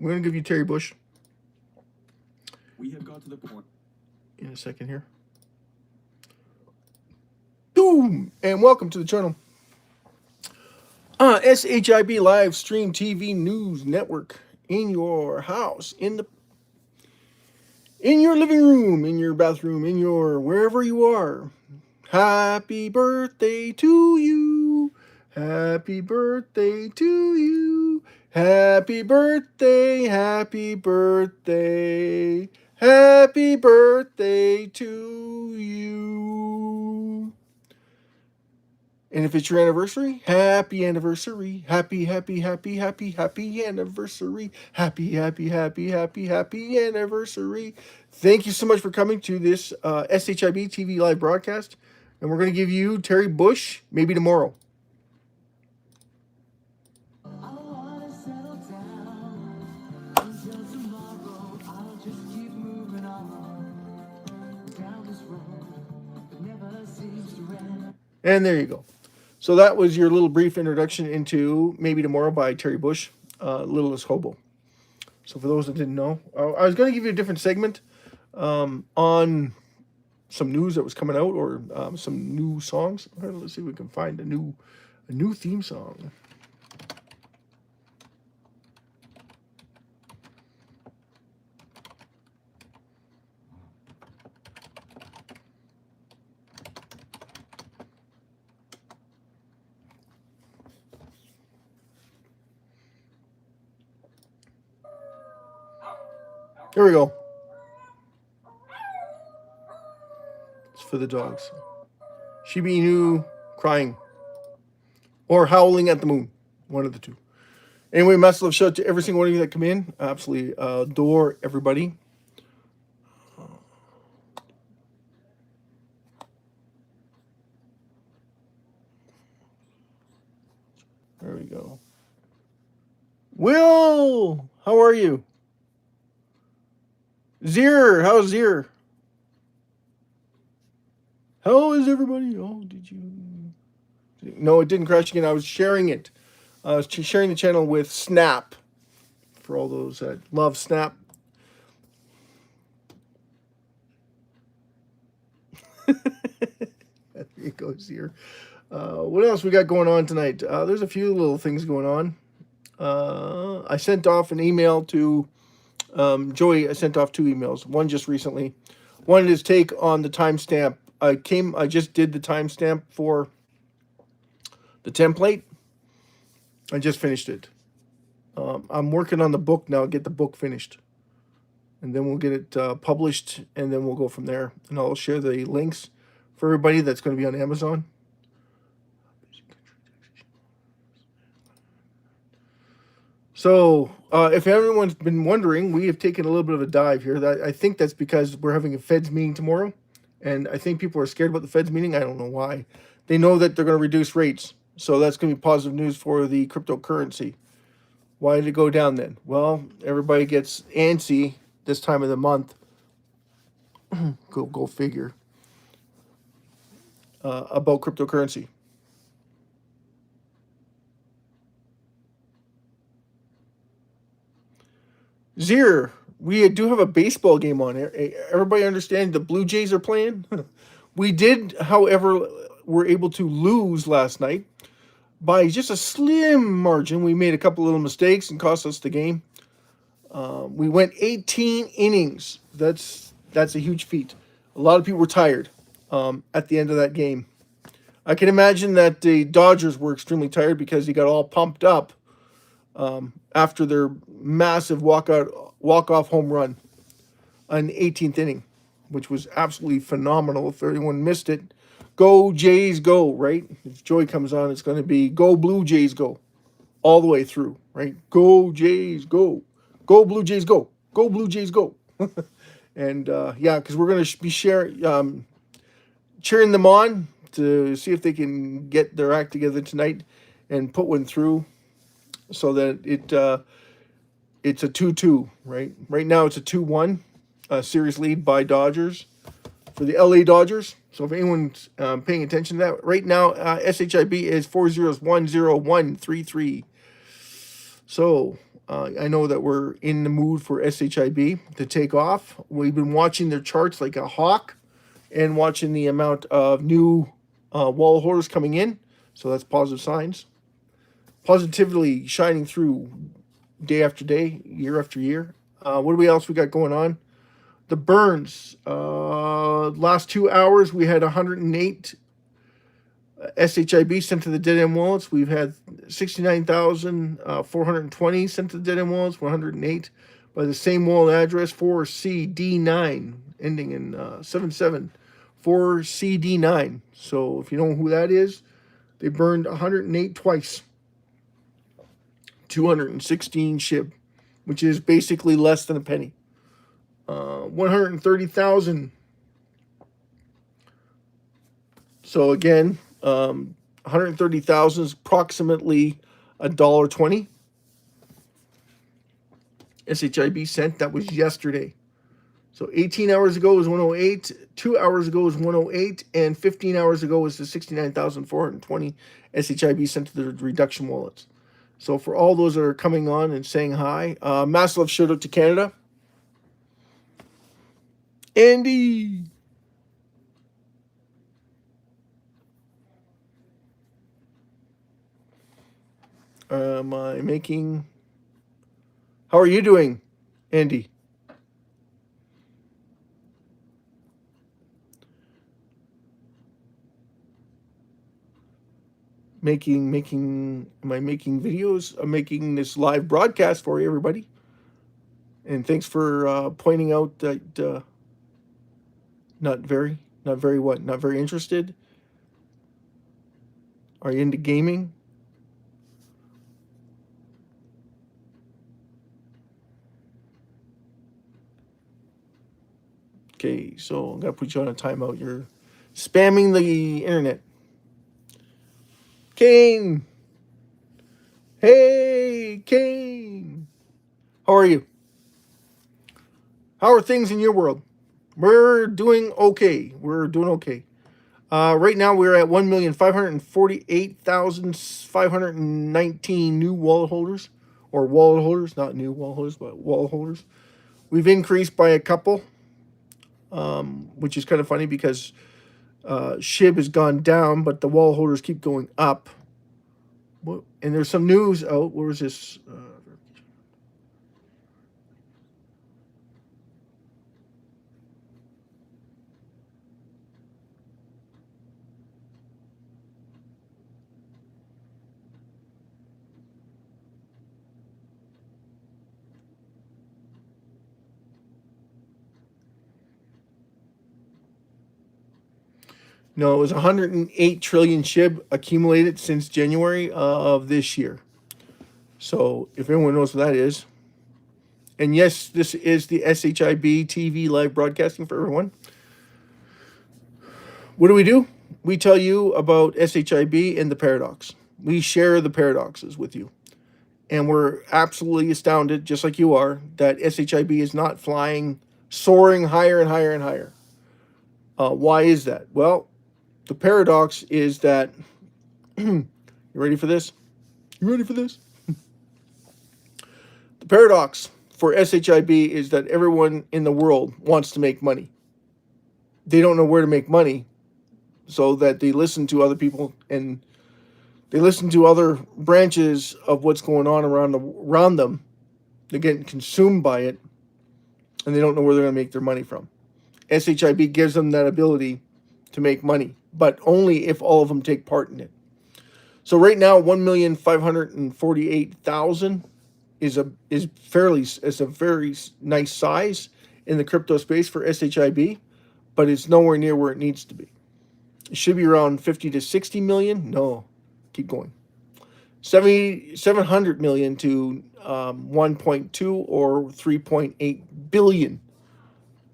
We're going to give you Terry Bush. We have got to the point. In a second here. Boom! And welcome to the channel. SHIB Livestream TV News Network. In your house, in your living room, in your bathroom, in your wherever you are. Happy birthday to you. Happy birthday to you. Happy birthday, happy birthday. Happy birthday to you. And if it's your anniversary, happy anniversary. Happy, happy, happy, happy, happy anniversary. Happy, happy, happy, happy, happy anniversary. Thank you so much for coming to this SHIB TV live broadcast. And we're going to give you Terry Bush, Maybe Tomorrow. And there you go. So that was your little brief introduction into Maybe Tomorrow by Terry Bush, Littlest Hobo. So for those that didn't know, I was going to give you a different segment on some news that was coming out, or some new songs. Let's see if we can find a new theme song. Here we go. It's for the dogs. SHIB Inu crying or howling at the moon. One of the two. Anyway, massive love shout out to every single one of you that come in. I absolutely adore everybody. There we go. Will, how are you? Zir, how's Zir? How is everybody? Oh, did you? No, it didn't crash again. I was sharing it. I was sharing the channel with Snap. For all those that love Snap. There it goes here. What else we got going on tonight? There's a few little things going on. I sent off an email to Joey. I sent off 2 emails. One just recently. One is take on the timestamp. I just did the timestamp for the template. I just finished it. I'm working on the book now. Get the book finished, and then we'll get it published, and then we'll go from there. And I'll share the links for everybody that's going to be on Amazon. So, if everyone's been wondering, we have taken a little bit of a dive here. I think that's because we're having a Feds meeting tomorrow, and I think people are scared about the Feds meeting. I don't know why. They know that they're going to reduce rates, so that's going to be positive news for the cryptocurrency. Why did it go down then? Well, everybody gets antsy this time of the month. Go figure. About cryptocurrency. Zir, we do have a baseball game on here. Everybody understand the Blue Jays are playing? We did, however, were able to lose last night by just a slim margin. We made a couple little mistakes and cost us the game. We went 18 innings. That's a huge feat. A lot of people were tired at the end of that game. I can imagine that the Dodgers were extremely tired because he got all pumped up after their massive walk-off home run on the 18th inning, which was absolutely phenomenal. If anyone missed it, go Jays go, right? If Joey comes on, it's going to be go Blue Jays go all the way through, right? Go Jays go. Go Blue Jays go. Go Blue Jays go. And yeah, because we're going to be cheering them on to see if they can get their act together tonight and put one through so that it's a 2-2, right? Right now it's a 2-1 series lead by Dodgers for the LA Dodgers. So if anyone's paying attention to that, right now SHIB is 4010133. So I know that we're in the mood for SHIB to take off. We've been watching their charts like a hawk and watching the amount of new wall holders coming in. So that's positive signs. Positively shining through day after day, year after year. What else we got going on? The burns. Last 2 hours, we had 108 SHIB sent to the dead end wallets. We've had 69,420 sent to the dead end wallets, 108 by the same wallet address, 4CD9, ending in 77. 4CD9. So if you know who that is, they burned 108 twice. 216 SHIB, which is basically less than a penny. 130,000. So again, 130,000 is approximately $1.20. SHIB cent. That was yesterday. So 18 hours ago was 108, 2 hours ago was 108, and 15 hours ago was the 69,420 SHIB sent to the reduction wallets. So for all those that are coming on and saying hi, massive shout out to Canada. Andy. Am I making... How are you doing, Andy? Am I making videos? I'm making this live broadcast for you, everybody. And thanks for pointing out that not very what? Not very interested? Are you into gaming? Okay, so I'm gonna put you on a timeout. You're spamming the internet. Kane! Hey, Kane! How are you? How are things in your world? We're doing okay. Right now we're at 1,548,519 new wallet holders. Or wallet holders, not new wallet holders, but wallet holders. We've increased by a couple, which is kind of funny because SHIB has gone down, but the wallet holders keep going up. And there's some news out. Where was this? No, it was 108 trillion SHIB accumulated since January of this year. So if anyone knows what that is. And yes, this is the SHIB TV live broadcasting for everyone. What do? We tell you about SHIB and the paradox. We share the paradoxes with you. And we're absolutely astounded, just like you are, that SHIB is not soaring higher and higher and higher. Why is that? Well, the paradox is that... You ready for this? The paradox for SHIB is that everyone in the world wants to make money. They don't know where to make money, so that they listen to other people and they listen to other branches of what's going on around them. They're getting consumed by it, and they don't know where they're going to make their money from. SHIB gives them that ability to make money, but only if all of them take part in it. So right now, 1,548,000 is a very nice size in the crypto space for SHIB, but it's nowhere near where it needs to be. It should be around 50 to 60 million. No, keep going. 700 million to 1.2 or 3.8 billion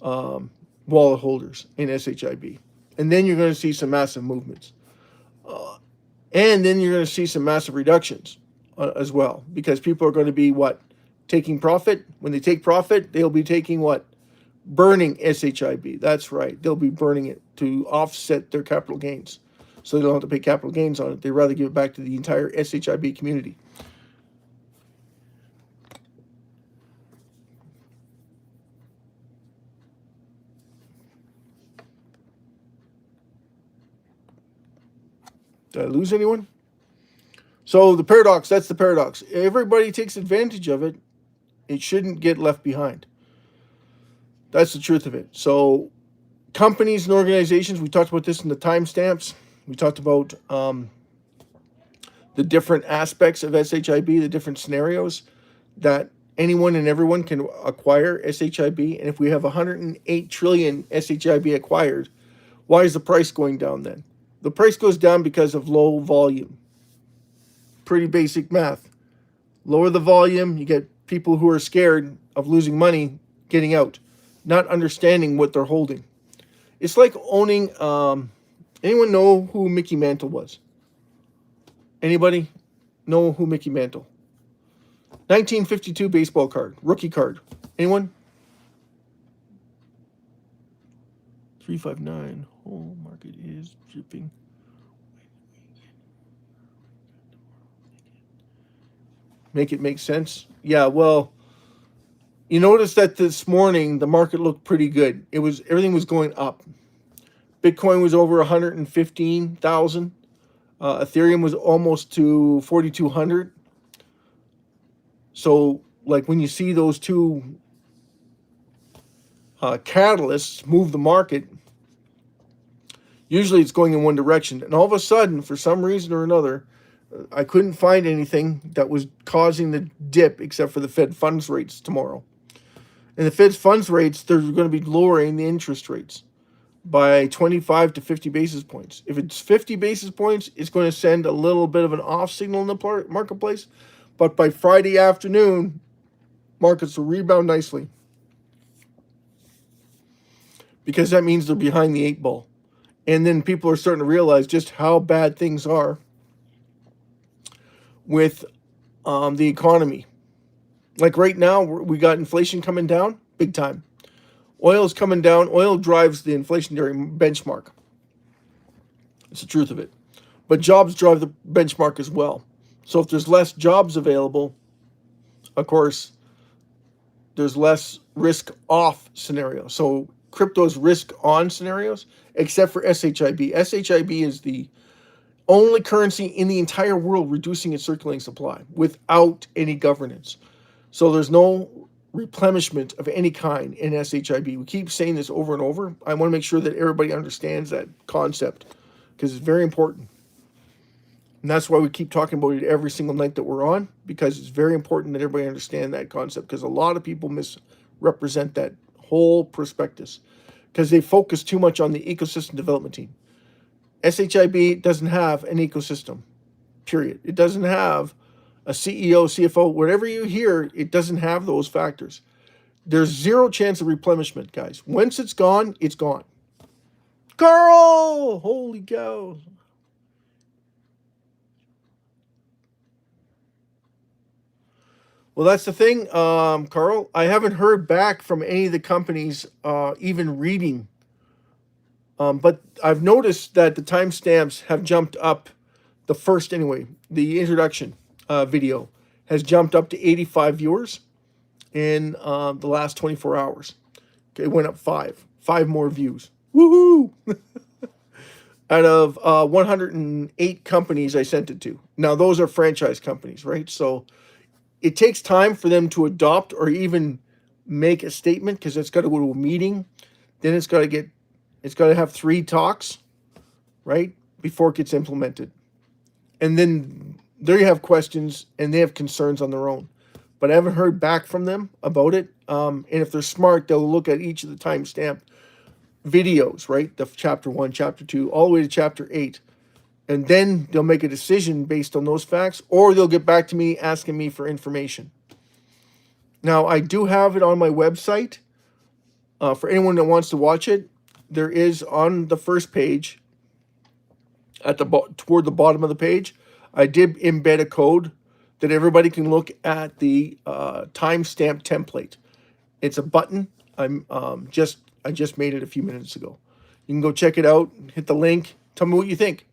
wallet holders in SHIB. And then you're going to see some massive movements. And then you're going to see some massive reductions as well, because people are going to be taking profit. When they take profit, they'll be taking burning SHIB. That's right. They'll be burning it to offset their capital gains. So they don't have to pay capital gains on it. They'd rather give it back to the entire SHIB community. Did I lose anyone? So the paradox, that's the paradox. Everybody takes advantage of it. It shouldn't get left behind. That's the truth of it. So companies and organizations, we talked about this in the timestamps. We talked about the different aspects of SHIB, the different scenarios that anyone and everyone can acquire SHIB. And if we have 108 trillion SHIB acquired, why is the price going down then? The price goes down because of low volume. Pretty basic math. Lower the volume, you get people who are scared of losing money getting out, not understanding what they're holding. It's like owning, anyone know who Mickey Mantle was? Anybody know who Mickey Mantle? 1952 baseball card, rookie card. Anyone? 359. Whole market is dripping. Make it make sense? Yeah, well, you notice that this morning the market looked pretty good. Everything was going up. Bitcoin was over 115,000. Ethereum was almost to 4,200. So, like when you see those two catalysts move the market, usually it's going in one direction. And all of a sudden, for some reason or another, I couldn't find anything that was causing the dip except for the Fed funds rates tomorrow. And the Fed funds rates, they're going to be lowering the interest rates by 25 to 50 basis points. If it's 50 basis points, it's going to send a little bit of an off signal in the marketplace. But by Friday afternoon, markets will rebound nicely, because that means they're behind the 8 ball. And then people are starting to realize just how bad things are with the economy. Like right now, we got inflation coming down big time. Oil is coming down. Oil drives the inflationary benchmark. It's the truth of it. But jobs drive the benchmark as well. So if there's less jobs available, of course, there's less risk off scenarios. So crypto's risk on scenarios, except for SHIB. SHIB is the only currency in the entire world reducing its circulating supply without any governance. So there's no replenishment of any kind in SHIB. We keep saying this over and over. I want to make sure that everybody understands that concept, because it's very important. And that's why we keep talking about it every single night that we're on, because it's very important that everybody understand that concept, because a lot of people misrepresent that whole prospectus because they focus too much on the ecosystem development team. SHIB doesn't have an ecosystem, period. It doesn't have a CEO, CFO, whatever you hear, it doesn't have those factors. There's zero chance of replenishment, guys. Once it's gone, it's gone. Carl! Holy cow. Well, that's the thing, Carl. I haven't heard back from any of the companies even reading. But I've noticed that the timestamps have jumped up. The first, anyway, the introduction video has jumped up to 85 viewers in the last 24 hours. Okay, it went up 5 more views. Woohoo! Out of 108 companies I sent it to. Now, those are franchise companies, right? So it takes time for them to adopt or even make a statement, because it's got to go to a meeting. Then it's got to have 3 talks, right, before it gets implemented. And then there you have questions, and they have concerns on their own. But I haven't heard back from them about it. And if they're smart, they'll look at each of the timestamp videos, right? The chapter 1, chapter 2, all the way to chapter 8. And then they'll make a decision based on those facts, or they'll get back to me asking me for information. Now, I do have it on my website. For anyone that wants to watch it, there is on the first page, at toward the bottom of the page, I did embed a code that everybody can look at the timestamp template. It's a button. I just made it a few minutes ago. You can go check it out. Hit the link. Tell me what you think.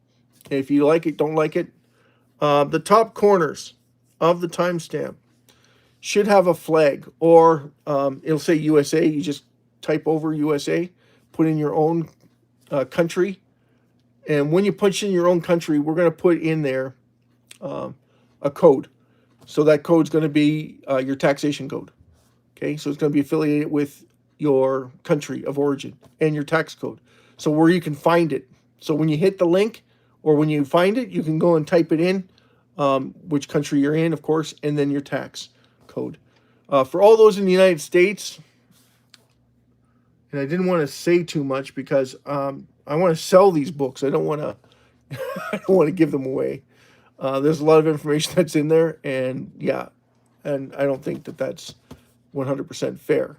If you like it, don't like it. The top corners of the timestamp should have a flag, or it'll say USA. You just type over USA, put in your own country, And when you punch in your own country, we're going to put in there a code. So that code's going to be your taxation code. Okay, so it's going to be affiliated with your country of origin and your tax code. So where you can find it. So when you hit the link or when you find it, you can go and type it in, which country you're in, of course, and then your tax code. For all those in the United States, and I didn't want to say too much because I want to sell these books. I don't want to. I don't want to give them away. There's a lot of information that's in there, and yeah, and I don't think that that's 100% fair,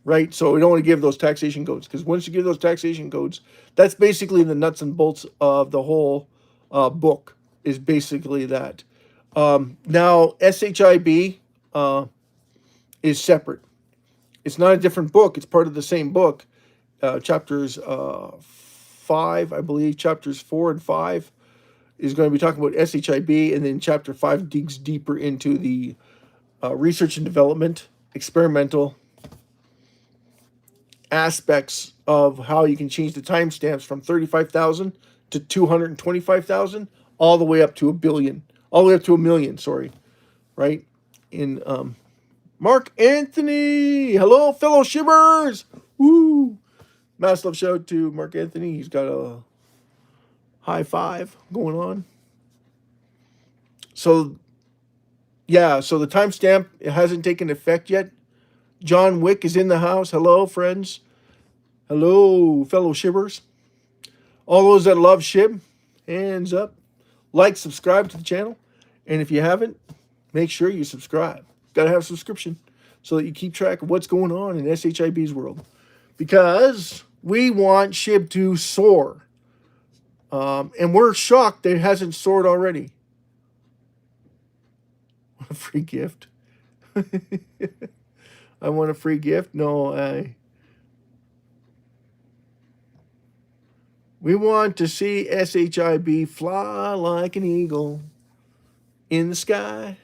right? So we don't want to give those taxation codes because once you give those taxation codes, that's basically the nuts and bolts of the whole book. Is basically that. Now SHIB is separate. It's not a different book. It's part of the same book. Chapters 5, I believe, chapters 4 and 5 is going to be talking about SHIB, and then chapter 5 digs deeper into the research and development, experimental aspects of how you can change the timestamps from 35,000 to 225,000, all the way up to a billion, all the way up to a million. Sorry, right? In Mark Anthony, hello, fellow shibbers. Woo! Mass love shout out to Mark Anthony. He's got a high five going on. So, yeah, so the timestamp, it hasn't taken effect yet. John Wick is in the house. Hello, friends. Hello, fellow shibbers. All those that love SHIB, hands up. Like, subscribe to the channel. And if you haven't, make sure you subscribe. Got to have a subscription so that you keep track of what's going on in SHIB's world. Because we want SHIB to soar. And we're shocked that it hasn't soared already. A free gift. I want a free gift. No, we want to see SHIB fly like an eagle in the sky.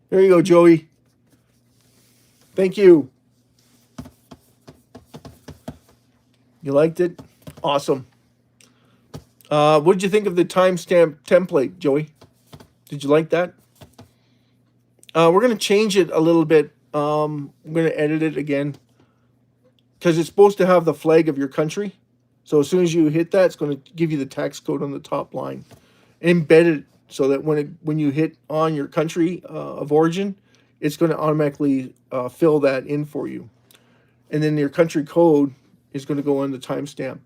There you go, Joey. Thank you. You liked it? Awesome. What did you think of the timestamp template, Joey? Did you like that? We're going to change it a little bit. I'm going to edit it again because it's supposed to have the flag of your country. So as soon as you hit that, it's going to give you the tax code on the top line. Embed it so that when you hit on your country of origin, it's going to automatically fill that in for you. And then your country code is going to go on the timestamp.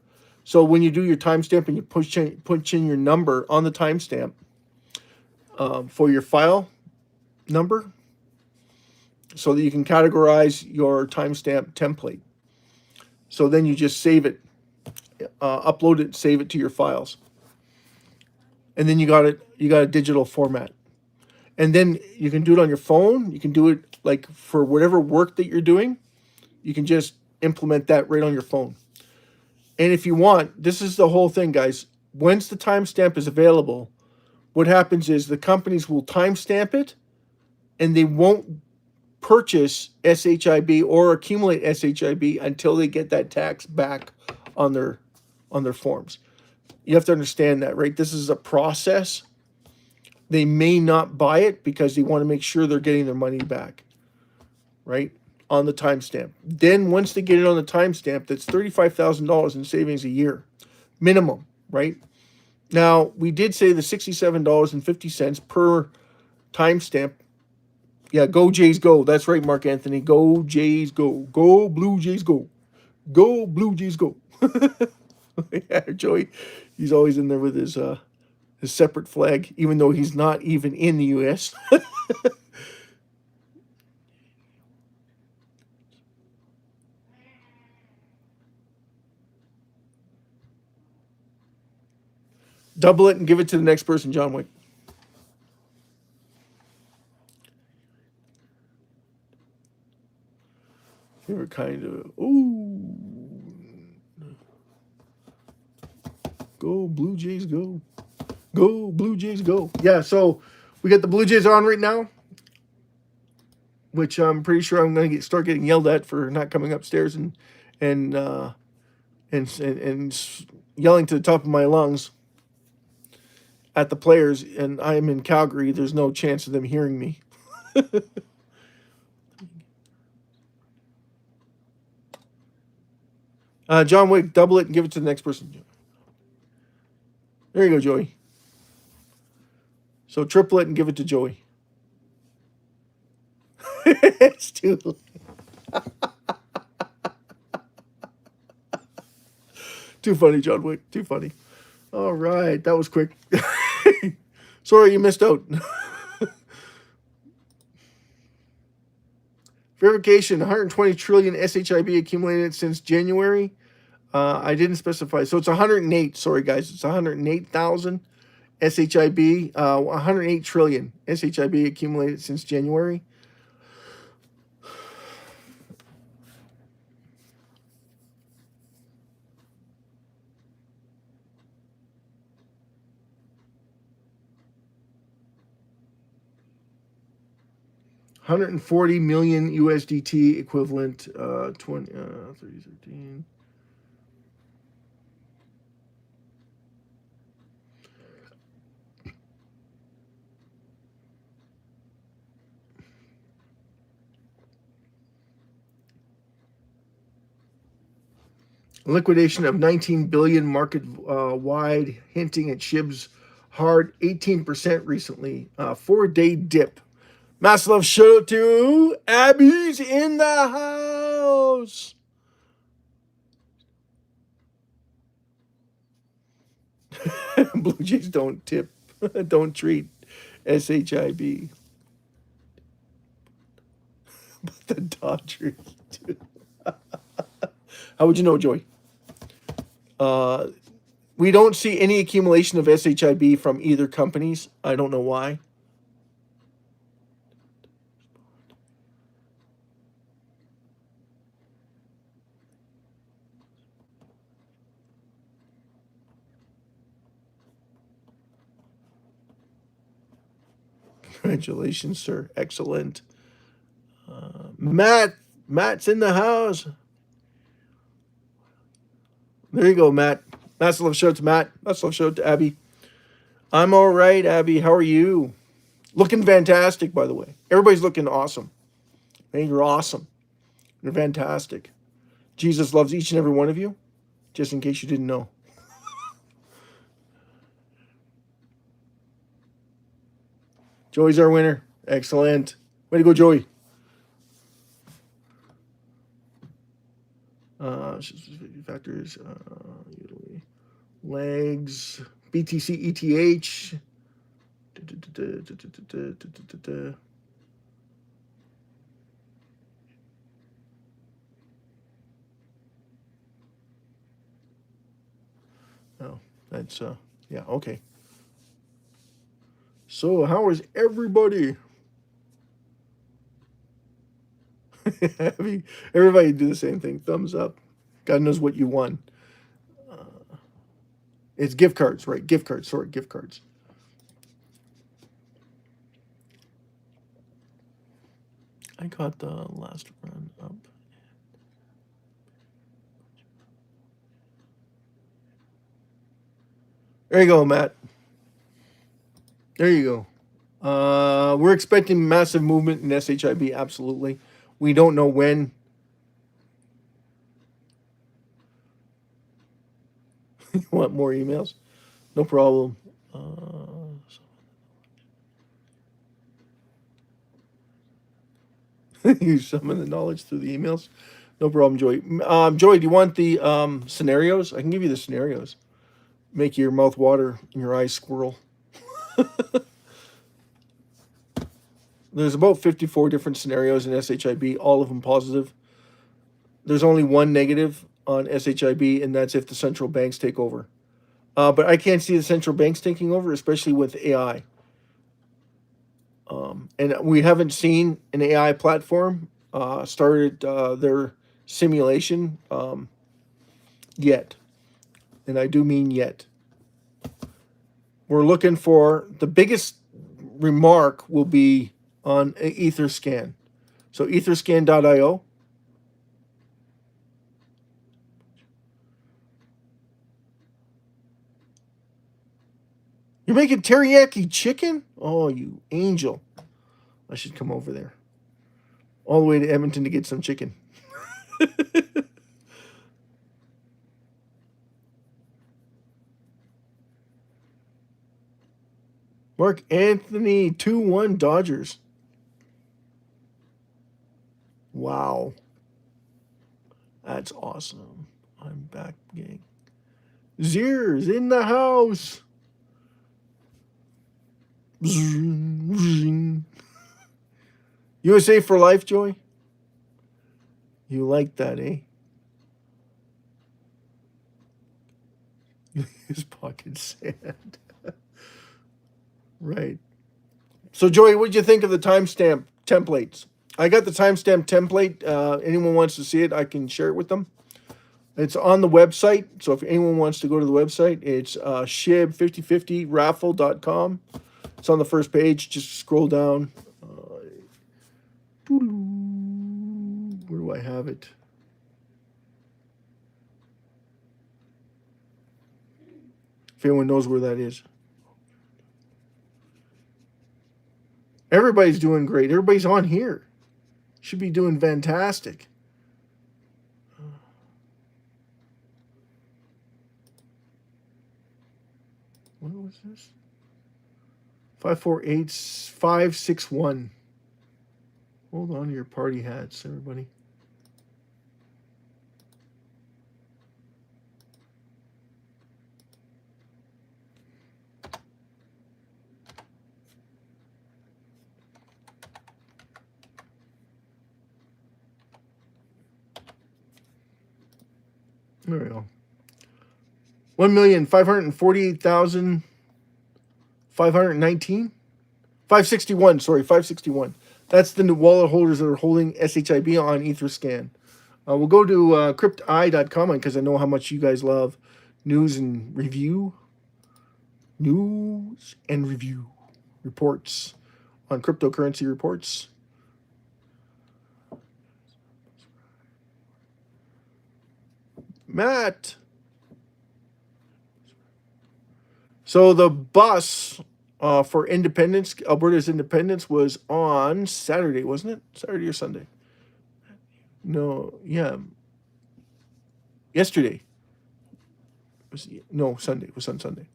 So when you do your timestamp and you punch in your number on the timestamp for your file number, so that you can categorize your timestamp template. So then you just save it, upload it, save it to your files, and then you got it. You got a digital format, and then you can do it on your phone. You can do it like for whatever work that you're doing. You can just implement that right on your phone. And if you want, this is the whole thing, guys. Once the timestamp is available, what happens is the companies will timestamp it, and they won't purchase SHIB or accumulate SHIB until they get that tax back on their forms. You have to understand that, right? This is a process. They may not buy it because they want to make sure they're getting their money back, right? On the timestamp. Then once they get it on the timestamp, that's $35,000 in savings a year, minimum, right? Now, we did say the $67.50 per timestamp. Yeah, go Jays go. That's right, Mark Anthony. Go Jays go. Go Blue Jays go. Go Blue Jays go. Yeah, Joey, he's always in there with his separate flag, even though he's not even in the U.S. Double it and give it to the next person, John Wick. Favorite kind of. Ooh. Go Blue Jays go. Go Blue Jays go. Yeah, so we got the Blue Jays on right now. which I'm pretty sure I'm going to start getting yelled at for not coming upstairs and yelling to the top of my lungs at the players. And I am in Calgary. There's no chance of them hearing me. John Wick, double it and give it to the next person. There you go, Joey. So triple it and give it to Joey. It's too late. Too funny, John Wick. Too funny. All right, that was quick. Sorry you missed out. Verification, 120 trillion SHIB accumulated since January. I didn't specify. So it's 108. Sorry, guys. It's 108,000 SHIB. 108 trillion SHIB accumulated since January. $140 million USDT equivalent. 3013. Liquidation of 19 billion market wide, hinting at SHIB's hard 18% recently. 4-day dip. Massive love shout out to Abby's in the house. Blue Jays don't tip, don't treat SHIB. But the Dodgers do. How would you know, Joey? We don't see any accumulation of SHIB from either companies. I don't know why. Congratulations, sir. Excellent. Matt's in the house. There you go, Matt. Massive love shout out to Matt. Massive love shout out to Abby. I'm all right, Abby. How are you? Looking fantastic, by the way. Everybody's looking awesome. Man, you're awesome. You're fantastic. Jesus loves each and every one of you, just in case you didn't know. Joey's our winner. Excellent. Way to go, Joey. Factors, legs, BTC, ETH. Oh, that's yeah, okay. So how is everybody? Everybody do the same thing. Thumbs up. God knows what you won. It's gift cards, right? Gift cards. Sorry, gift cards. I got the last run up. There you go, Matt. There you go. We're expecting massive movement in SHIB, absolutely. We don't know when. You want more emails? No problem. You summon the knowledge through the emails? No problem, Joy. Joy, do you want the scenarios? I can give you the scenarios. Make your mouth water and your eyes squirrel. There's about 54 different scenarios in SHIB, all of them positive. There's only one negative on SHIB, and that's if the central banks take over. But I can't see the central banks taking over, especially with AI. And we haven't seen an AI platform started their simulation yet. And I do mean yet. We're looking for the biggest remark will be on Etherscan. So etherscan.io. You're making teriyaki chicken? Oh, you angel. I should come over there. All the way to Edmonton to get some chicken. Mark Anthony, 2-1 Dodgers. Wow. That's awesome. I'm back, gang. Zeers in the house. USA for life, Joy? You like that, eh? His pocket sand. Right. So, Joey, what'd you think of the timestamp templates? I got the timestamp template. Anyone wants to see it, I can share it with them. It's on the website. So if anyone wants to go to the website, it's SHIB5050raffle.com. It's on the first page. Just scroll down. Where do I have it? If anyone knows where that is. Everybody's doing great. Everybody's on here. Should be doing fantastic. What was this? 548561. Hold on to your party hats, everybody. There we go. 1,548,519. 561. Sorry, 561. That's the new wallet holders that are holding SHIB on Etherscan. We'll go to crypti.com because I know how much you guys love news and review. News and review reports on cryptocurrency reports. Matt. So the bus for independence, Alberta's independence, was on Saturday, wasn't it? Saturday or Sunday? No, yeah. Yesterday. No, Sunday. It was on Sunday.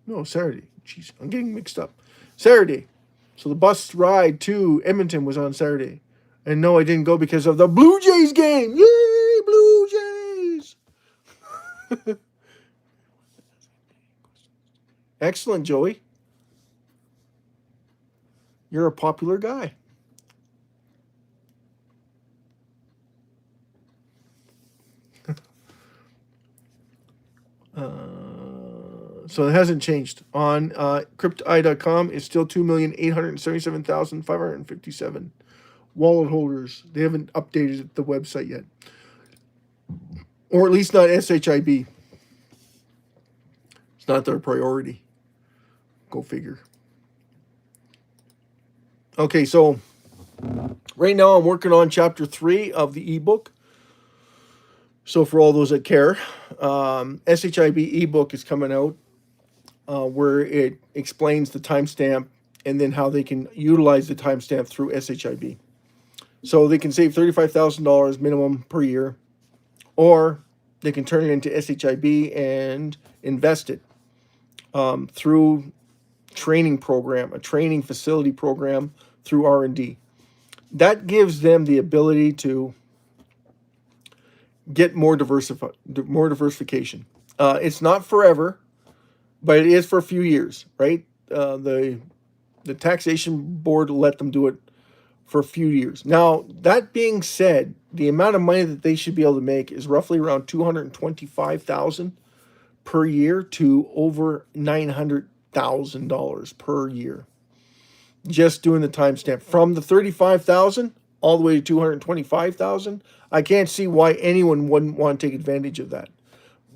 No, Saturday. Jeez, I'm getting mixed up. Saturday. So the bus ride to Edmonton was on Saturday. And no, I didn't go because of the Blue Jays game. Yay, Blue Jays! Excellent, Joey. You're a popular guy. So it hasn't changed. On crypti.com, it's still 2,877,557 wallet holders. They haven't updated the website yet. Or at least not SHIB. It's not their priority. Go figure. Okay, so right now I'm working on chapter 3 of the ebook. So for all those that care, SHIB ebook is coming out where it explains the timestamp and then how they can utilize the timestamp through SHIB. So they can save $35,000 minimum per year, or they can turn it into SHIB and invest it through training program, a training facility program through R&D. That gives them the ability to get more diversification. It's not forever, but it is for a few years, right? The taxation board let them do it for a few years. Now, that being said, the amount of money that they should be able to make is roughly around $225,000 per year to over $900,000 per year. Just doing the timestamp from the $35,000 all the way to $225,000. I can't see why anyone wouldn't want to take advantage of that.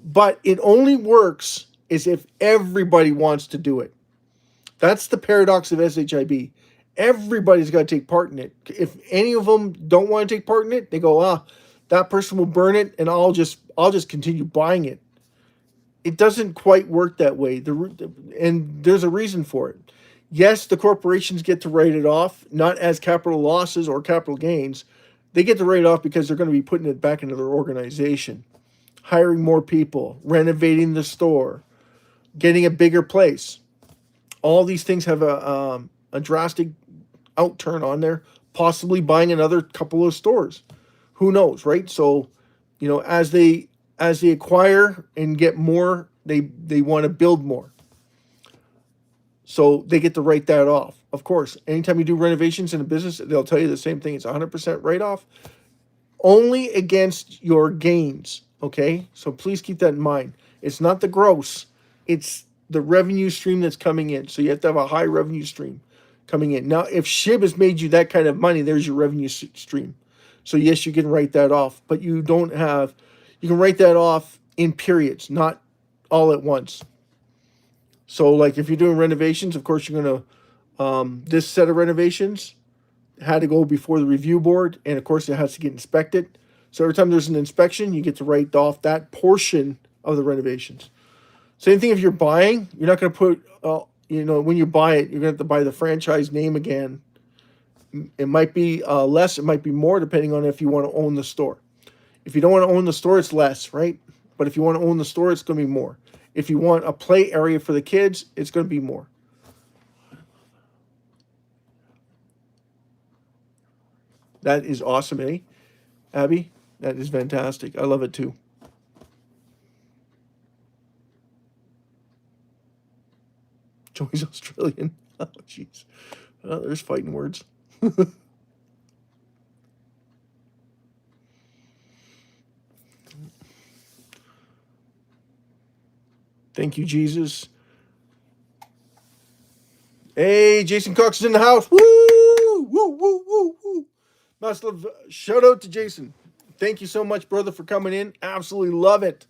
But it only works is if everybody wants to do it. That's the paradox of SHIB. Everybody's got to take part in it. If any of them don't want to take part in it, they go, that person will burn it, and I'll just continue buying it. It doesn't quite work that way. And there's a reason for it. Yes, the corporations get to write it off, not as capital losses or capital gains. They get to write it off because they're going to be putting it back into their organization, hiring more people, renovating the store, getting a bigger place. All these things have a drastic outturn on there, possibly buying another couple of stores. Who knows, right? So, as they acquire and get more, they want to build more. So they get to write that off. Of course, anytime you do renovations in a business, they'll tell you the same thing. It's 100% write off, only against your gains. Okay, so please keep that in mind. It's not the gross; it's the revenue stream that's coming in. So you have to have a high revenue stream coming in. Now, if SHIB has made you that kind of money, there's your revenue stream. So yes, you can write that off, but you don't have. You can write that off in periods, not all at once. So, like if you're doing renovations, of course you're gonna this set of renovations had to go before the review board, and of course it has to get inspected. So every time there's an inspection, you get to write off that portion of the renovations. Same thing if you're buying, you're not going to put, when you buy it, you're going to have to buy the franchise name again. It might be less, it might be more, depending on if you want to own the store. If you don't want to own the store, it's less, right? But if you want to own the store, it's going to be more. If you want a play area for the kids, it's going to be more. That is awesome, eh, Abby? That is fantastic. I love it too. Joey's Australian. Oh, jeez. There's fighting words. Thank you, Jesus. Hey, Jason Cox is in the house. Woo! Woo, woo, woo, woo. Massive shout out to Jason. Thank you so much, brother, for coming in. Absolutely love it.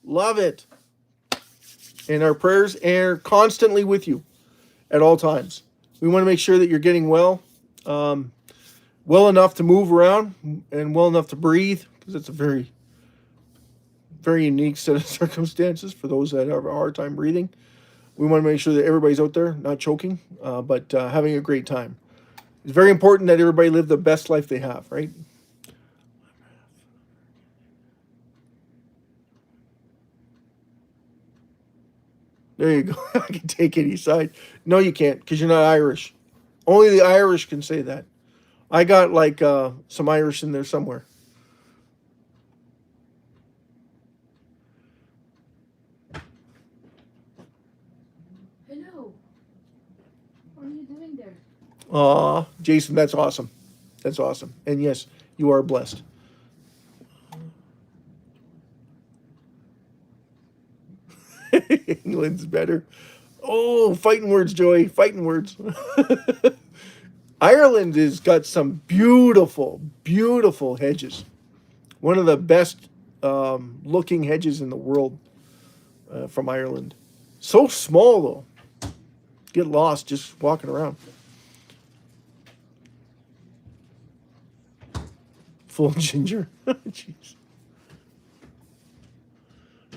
Love it. And our prayers are constantly with you at all times. We want to make sure that you're getting well, well enough to move around and well enough to breathe, because it's a very, very unique set of circumstances for those that have a hard time breathing. We want to make sure that everybody's out there not choking, but having a great time. It's very important that everybody live the best life they have, right? There you go. I can take any side. No, you can't, because you're not Irish. Only the Irish can say that. I got like some Irish in there somewhere. Hello. What are you doing there? Aw, Jason, that's awesome. That's awesome. And yes, you are blessed. England's better. Oh, fighting words, Joey. Fighting words. Ireland has got some beautiful, beautiful hedges. One of the best looking hedges in the world from Ireland. So small, though. Get lost just walking around. Full ginger. Jeez.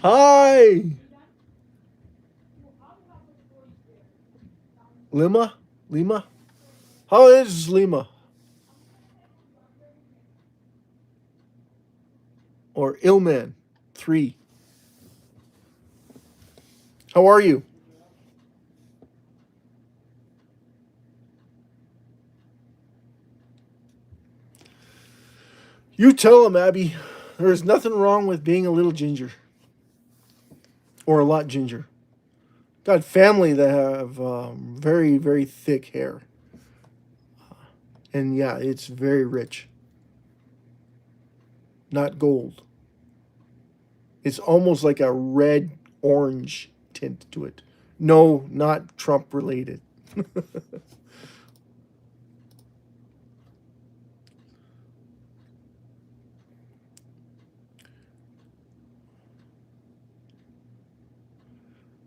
Hi. Lima? Lima? How is Lima? Or Illman 3. How are you? You tell him, Abby. There is nothing wrong with being a little ginger. Or a lot ginger. Got family that have very, very thick hair. And yeah, it's very rich. Not gold. It's almost like a red orange tint to it. No, not Trump related.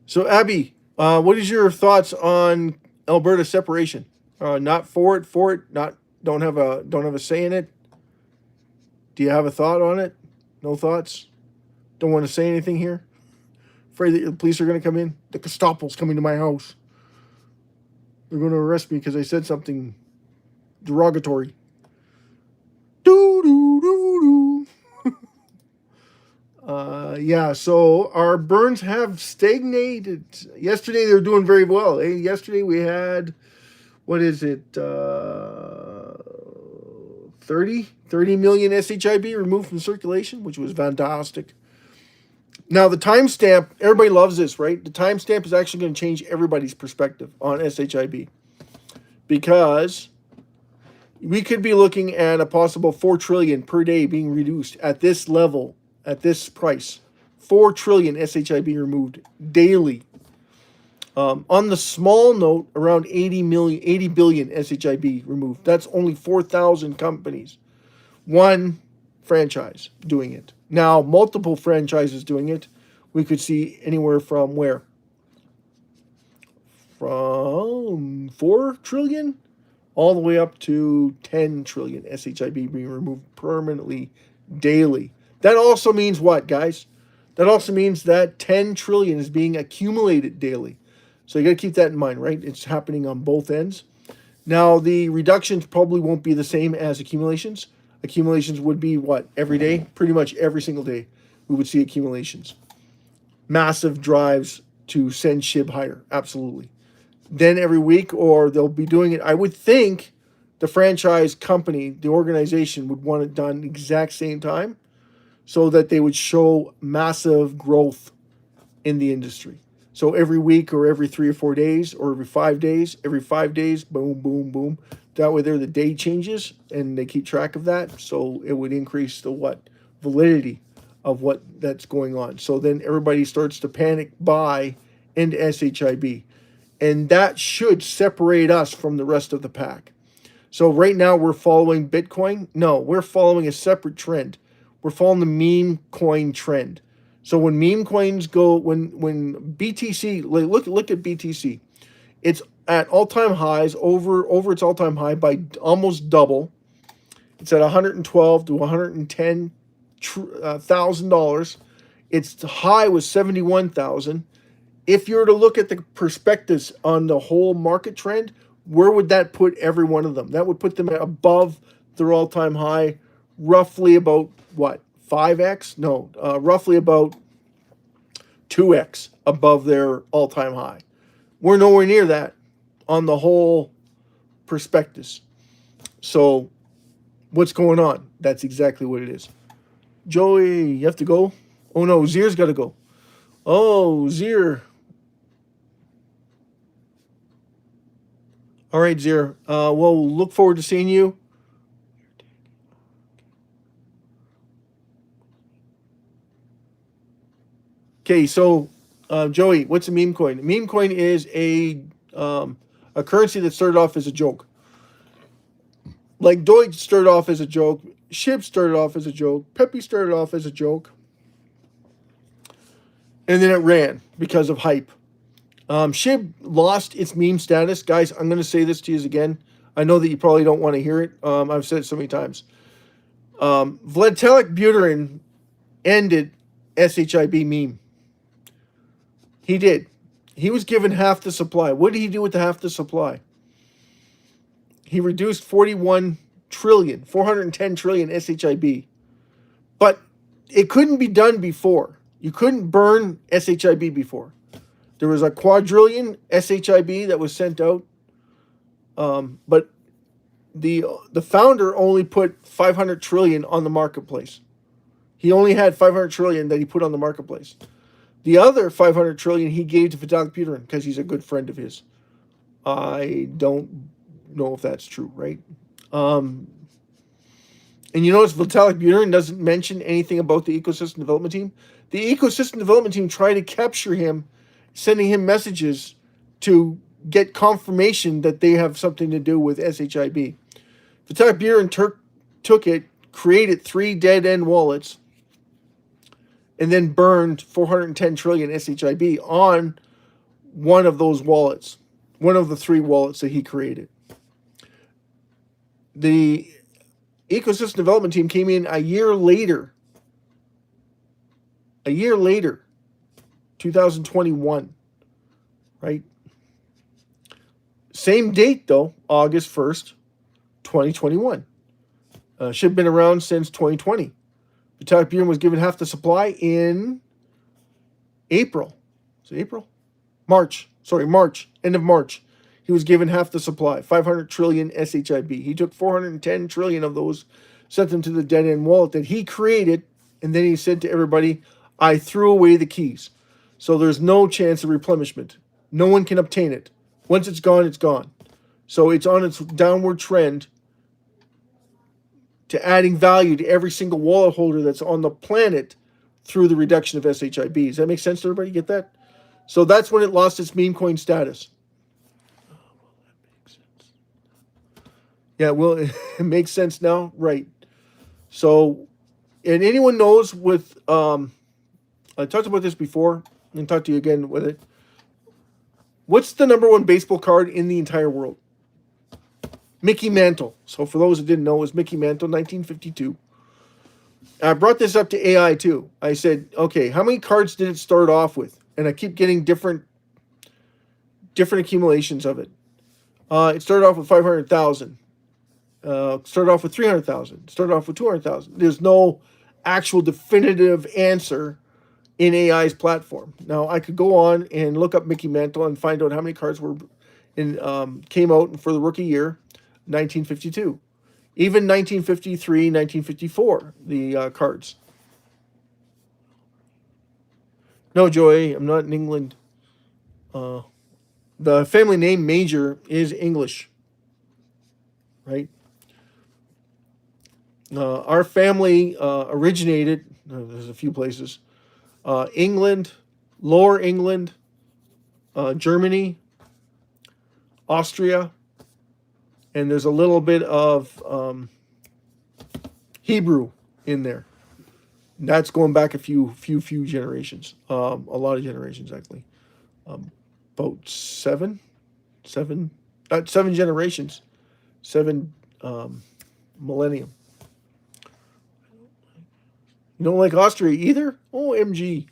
So, Abby, what is your thoughts on Alberta separation? Not for it. Not don't have a say in it. Do you have a thought on it? No thoughts. Don't want to say anything here. Afraid that the police are going to come in. The Gestapo's coming to my house. They're going to arrest me because I said something derogatory. Doo doo doo doo. Yeah, so our burns have stagnated. Yesterday they were doing very well. Yesterday we had, what is it, 30 million SHIB removed from circulation, which was fantastic. Now the timestamp, everybody loves this, right? The timestamp is actually going to change everybody's perspective on SHIB, because we could be looking at a possible 4 trillion per day being reduced at this level, at this price. 4 trillion SHIB removed daily. On the small note, around 80 billion SHIB removed. That's only 4,000 companies. One franchise doing it. Now, multiple franchises doing it. We could see anywhere from where? From 4 trillion all the way up to 10 trillion SHIB being removed permanently daily. That also means what, guys? That also means that 10 trillion is being accumulated daily. So you got to keep that in mind, right? It's happening on both ends. Now, the reductions probably won't be the same as accumulations. Accumulations would be what? Every day? Pretty much every single day we would see accumulations. Massive drives to send SHIB higher. Absolutely. Then every week, or they'll be doing it. I would think the franchise company, the organization, would want it done exact same time so that they would show massive growth in the industry. So every week or every 3 or 4 days or every 5 days, boom, boom, boom. That way there the day changes and they keep track of that. So it would increase the what? Validity of what that's going on. So then everybody starts to panic buy into SHIB. And that should separate us from the rest of the pack. So right now we're following Bitcoin. No, we're following a separate trend. We're following the meme coin trend. So when meme coins go, when BTC, look at BTC, it's at all-time highs, over its all-time high by almost double. It's at $112 to $110,000. Its high was 71,000. If you were to look at the perspectives on the whole market trend, where would that put every one of them? That would put them above their all-time high, roughly about what? 5x? No, roughly about 2x above their all-time high. We're nowhere near that on the whole prospectus. So what's going on? That's exactly what it is. Joey, you have to go? Oh no, Zier's got to go. Oh, Zier. All right, Zier. We'll look forward to seeing you. Okay, so Joey, what's a meme coin? A meme coin is a currency that started off as a joke. Like Deutsch started off as a joke, SHIB started off as a joke, Pepe started off as a joke, and then it ran because of hype. SHIB lost its meme status. Guys, I'm going to say this to you again. I know that you probably don't want to hear it. I've said it so many times. Vladimir Buterin ended SHIB meme. He did. He was given half the supply. What did he do with the half the supply? He reduced 410 trillion SHIB. But it couldn't be done before. You couldn't burn SHIB before. There was a quadrillion SHIB that was sent out. But the founder only put 500 trillion on the marketplace. He only had 500 trillion that he put on the marketplace. The other 500 trillion he gave to Vitalik Buterin because he's a good friend of his. I don't know if that's true, right? And you notice Vitalik Buterin doesn't mention anything about the ecosystem development team. The ecosystem development team tried to capture him, sending him messages to get confirmation that they have something to do with SHIB. Vitalik Buterin took it, created 3 dead-end wallets, and then burned 410 trillion SHIB on one of those wallets, one of the 3 wallets that he created. The ecosystem development team came in a year later. 2021, right? Same date though, August 1st, 2021. SHIB been around since 2020. Vitalik Buterin was given half the supply in April. Is it April? March. Sorry, March. End of March. He was given half the supply, 500 trillion SHIB. He took 410 trillion of those, sent them to the dead-end wallet that he created, and then he said to everybody, I threw away the keys. So there's no chance of replenishment. No one can obtain it. Once it's gone, it's gone. So it's on its downward trend to adding value to every single wallet holder that's on the planet through the reduction of SHIB. Does that make sense to everybody? Get that? So that's when it lost its meme coin status. Yeah, well, it makes sense now, right? So, and anyone knows with, I talked about this before, and talk to you again with it. What's the number one baseball card in the entire world? Mickey Mantle. So for those that didn't know, it was Mickey Mantle, 1952. I brought this up to AI too. I said, okay, how many cards did it start off with? And I keep getting different accumulations of it. It started off with 500,000. Started off with 300,000. Started off with 200,000. There's no actual definitive answer in AI's platform. Now I could go on and look up Mickey Mantle and find out how many cards were came out for the rookie year, 1952. Even 1953, 1954, the cards. No, Joy, I'm not in England. The family name Major is English, right? Our family originated, there's a few places, England, Lower England, Germany, Austria, and there's a little bit of Hebrew in there. And that's going back a few generations, a lot of generations actually, about seven generations, 7 millennium. You don't like Austria either? OMG.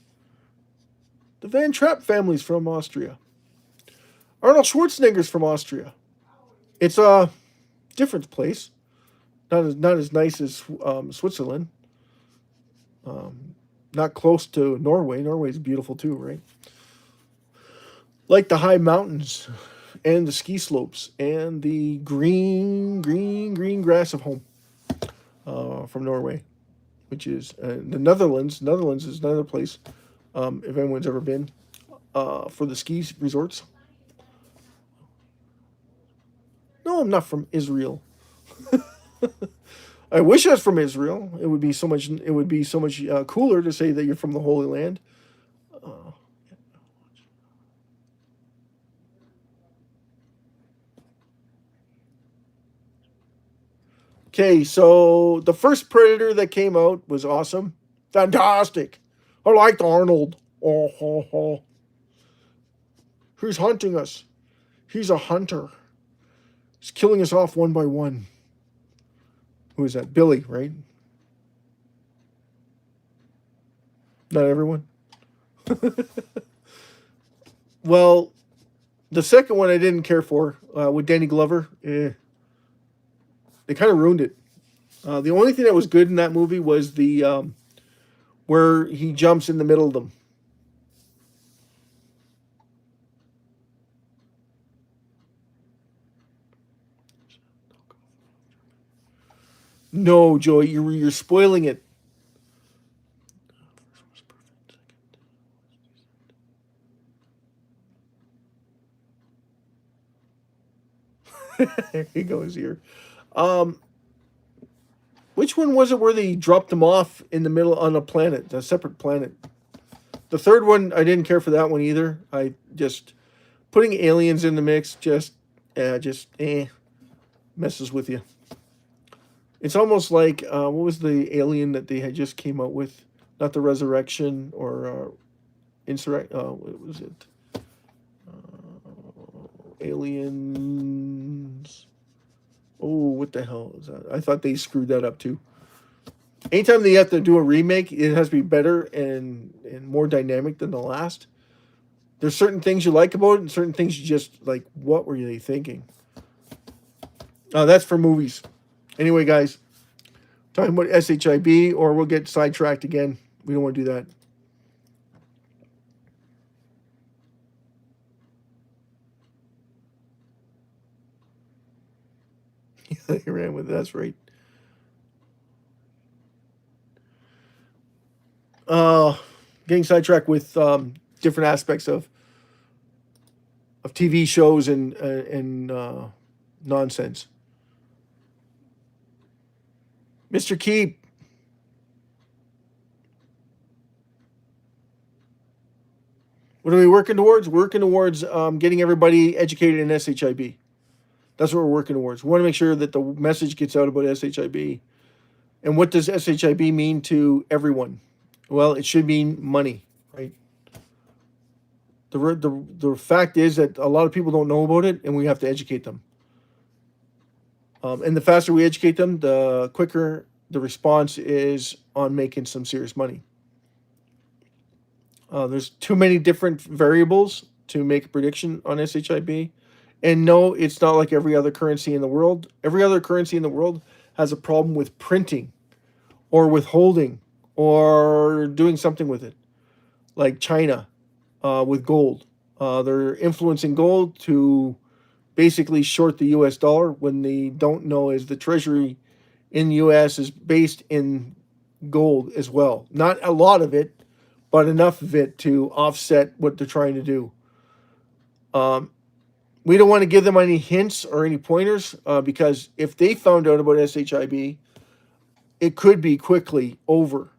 The Van Trapp family's from Austria. Arnold Schwarzenegger's from Austria. It's a different place. Not as nice as Switzerland. Not close to Norway. Norway's beautiful too, right? Like the high mountains and the ski slopes and the green grass of home from Norway, which is the Netherlands. Netherlands is another place, if anyone's ever been, for the ski resorts. No, I'm not from Israel. I wish I was from Israel. It would be so much. It would be so much cooler to say that you're from the Holy Land. Okay, so the first Predator that came out was awesome, fantastic. I liked Arnold. Oh, ho, ho. He's hunting us. He's a hunter. He's killing us off one by one. Who is that? Billy, right? Not everyone. Well, the second one I didn't care for with Danny Glover. They kind of ruined it. The only thing that was good in that movie was the where he jumps in the middle of them. No, Joy, you're spoiling it. He goes here. Which one was it where they dropped them off in the middle on a planet, a separate planet? The third one, I didn't care for that one either. I just putting aliens in the mix just messes with you. It's almost like what was the alien that they had just came out with? Not the Resurrection or Insurrect. What was it? Aliens. Oh, what the hell is that? I thought they screwed that up too. Anytime they have to do a remake, it has to be better and more dynamic than the last. There's certain things you like about it and certain things you just like, what were they thinking? That's for movies. Anyway, guys, talking about SHIB, or we'll get sidetracked again. We don't want to do that. He ran with it. That's right. Getting sidetracked with different aspects of TV shows and nonsense. Mr. Keep. What are we working towards? Working towards getting everybody educated in SHIB. That's what we're working towards. We want to make sure that the message gets out about SHIB. And what does SHIB mean to everyone? Well, it should mean money, right? The fact is that a lot of people don't know about it, and we have to educate them. And the faster we educate them, the quicker the response is on making some serious money. There's too many different variables to make a prediction on SHIB. And no, it's not like every other currency in the world. Every other currency in the world has a problem with printing or withholding or doing something with it. Like China with gold. They're influencing gold to basically short the US dollar when they don't know is the treasury in the US is based in gold as well. Not a lot of it, but enough of it to offset what they're trying to do. We don't want to give them any hints or any pointers because if they found out about SHIB, it could be quickly over,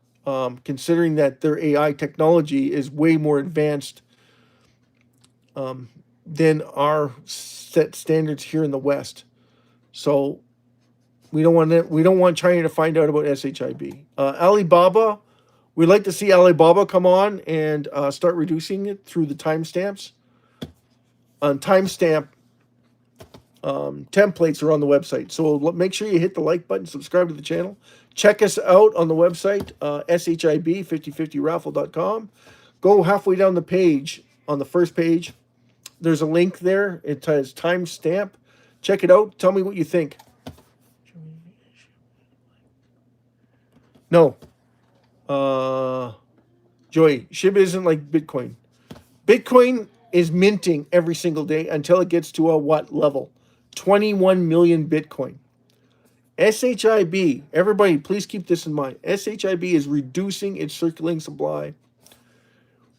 considering that their AI technology is way more advanced than our set standards here in the West. So we don't want China to find out about SHIB. Alibaba, we'd like to see Alibaba come on and start reducing it through the timestamps. On timestamp templates are on the website. So make sure you hit the like button, subscribe to the channel. Check us out on the website, shib5050raffle.com. Go halfway down the page, on the first page. There's a link there. It says timestamp. Check it out. Tell me what you think. No. Joy, SHIB isn't like Bitcoin. Bitcoin is minting every single day until it gets to a what level? 21 million Bitcoin. SHIB, everybody, please keep this in mind. SHIB is reducing its circulating supply.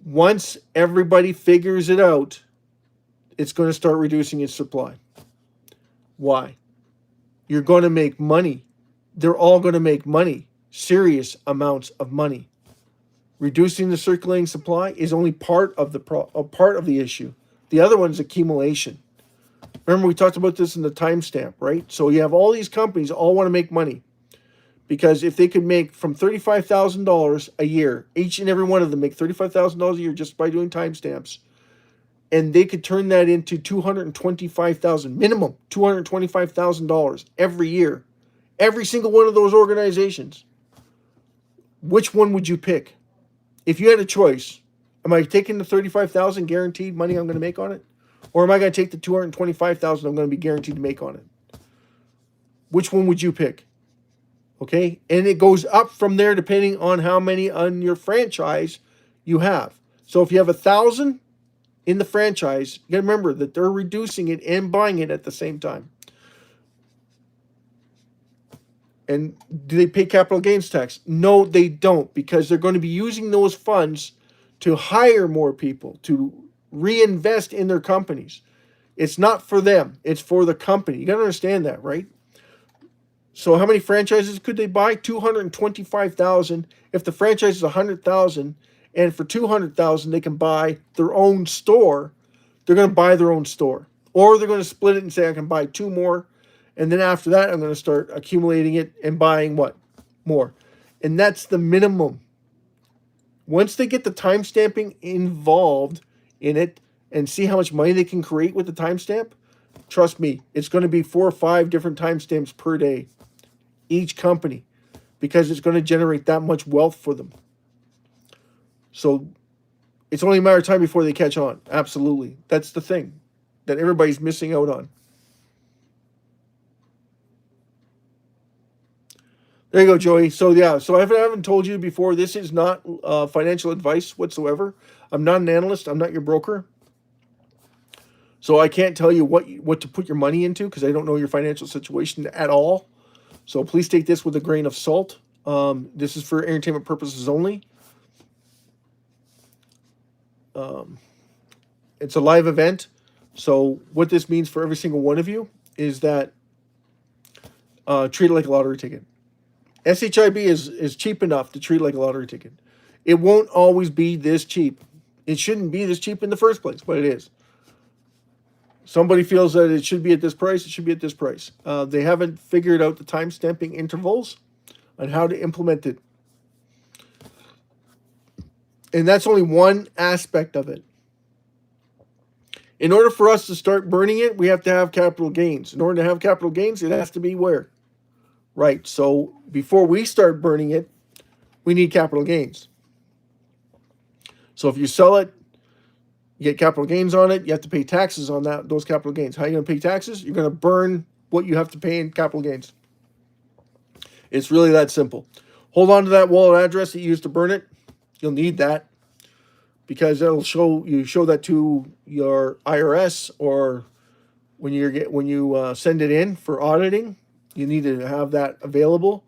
Once everybody figures it out, it's going to start reducing its supply. Why? You're going to make money. They're all going to make money, serious amounts of money. Reducing the circulating supply is only part of the issue. The other one is accumulation. Remember, we talked about this in the timestamp, right? So you have all these companies all want to make money. Because if they could make from $35,000 a year, each and every one of them make $35,000 a year just by doing timestamps, and they could turn that into $225,000, minimum $225,000 every year, every single one of those organizations, which one would you pick? If you had a choice, am I taking the $35,000 guaranteed money I'm going to make on it? Or am I going to take the $225,000 I'm going to be guaranteed to make on it? Which one would you pick? Okay, and it goes up from there depending on how many on your franchise you have. So if you have 1,000 in the franchise, you got to remember that they're reducing it and buying it at the same time. And do they pay capital gains tax? No, they don't, because they're going to be using those funds to hire more people, to reinvest in their companies. It's not for them. It's for the company. You got to understand that, right? So how many franchises could they buy? 225,000. If the franchise is 100,000, and for 200,000 they can buy their own store, they're going to buy their own store. Or they're going to split it and say, I can buy two more. And then after that, I'm going to start accumulating it and buying what? More. And that's the minimum. Once they get the timestamping involved in it and see how much money they can create with the timestamp, Trust me, it's going to be 4 or 5 different timestamps per day, each company, because it's going to generate that much wealth for them. So it's only a matter of time before they catch on. Absolutely. That's the thing that everybody's missing out on. There you go, Joey. So yeah, so I haven't told you before, this is not financial advice whatsoever. I'm not an analyst. I'm not your broker. So I can't tell you what to put your money into because I don't know your financial situation at all. So please take this with a grain of salt. This is for entertainment purposes only. It's a live event. So what this means for every single one of you is that treat it like a lottery ticket. SHIB is cheap enough to treat like a lottery ticket. It won't always be this cheap. It shouldn't be this cheap in the first place, but it is. Somebody feels that it should be at this price, it should be at this price. They haven't figured out the time stamping intervals on how to implement it. And that's only one aspect of it. In order for us to start burning it, we have to have capital gains. In order to have capital gains, it has to be where? Right. So before we start burning it, we need capital gains. So if you sell it, you get capital gains on it, you have to pay taxes on those capital gains. How are you going to pay taxes? You're going to burn what you have to pay in capital gains. It's really that simple. Hold on to that wallet address that you used to burn it. You'll need that because it'll show that to your IRS, or when you send it in for auditing, you need to have that available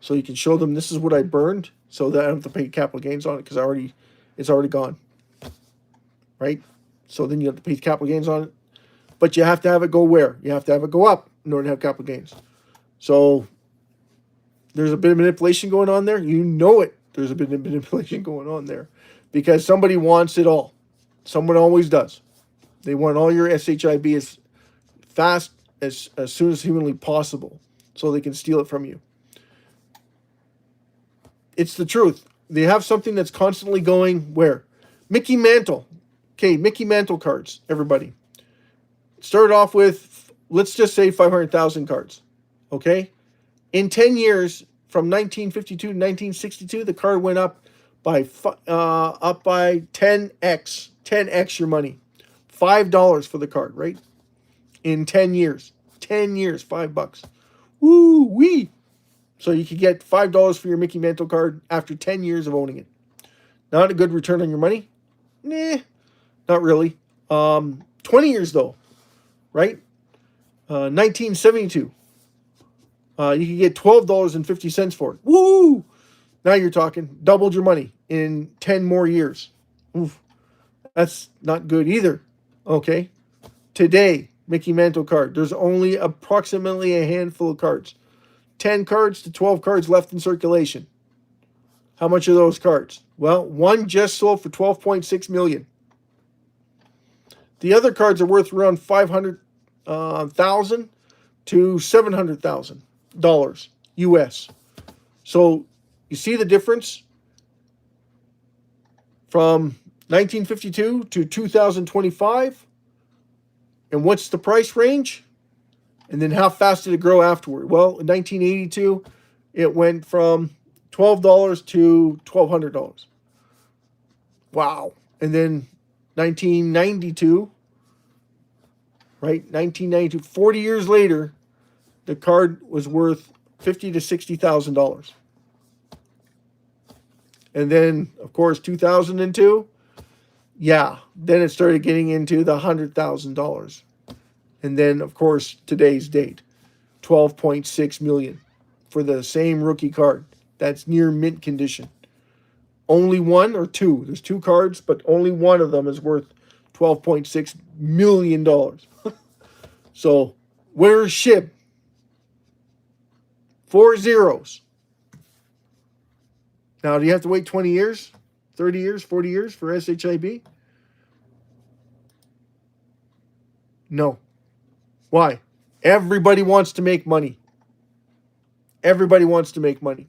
so you can show them this is what I burned, so that I don't have to pay capital gains on it because it's already gone. Right? So then you have to pay capital gains on it. But you have to have it go where? You have to have it go up in order to have capital gains. So there's a bit of manipulation going on there. You know it. There's a bit of manipulation going on there because somebody wants it all. Someone always does. They want all your SHIB as fast as soon as humanly possible so they can steal it from you. It's the truth. They have something that's constantly going where? Mickey Mantle. Okay, Mickey Mantle cards, everybody. Started off with, let's just say 500,000 cards. Okay? In 10 years, from 1952 to 1962, the card went up by 10x. 10x your money. $5 for the card, right? In 10 years. 10 years, $5. Woo-wee! So you could get $5 for your Mickey Mantle card after 10 years of owning it. Not a good return on your money? Nah, not really. 20 years though, right? 1972. You could get $12.50 for it. Woo! Now you're talking. Doubled your money in 10 more years. Oof. That's not good either. Okay. Today, Mickey Mantle card. There's only approximately a handful of cards. 10 cards to 12 cards left in circulation. How much are those cards? Well, one just sold for $12.6 million. The other cards are worth around $500,000 to $700,000 US. So you see the difference from 1952 to 2025, and what's the price range? And then how fast did it grow afterward? Well, in 1982, it went from $12 to $1,200. Wow. And then 1992, right? 1992, 40 years later, the card was worth $50,000 to $60,000. And then, of course, 2002, yeah, then it started getting into the $100,000. And then, of course, today's date, $12.6 million for the same rookie card. That's near mint condition. Only one or two. There's two cards, but only one of them is worth $12.6 million. So, where's SHIB? 4 zeros. Now, do you have to wait 20 years, 30 years, 40 years for SHIB? No. Why? Everybody wants to make money. Everybody wants to make money.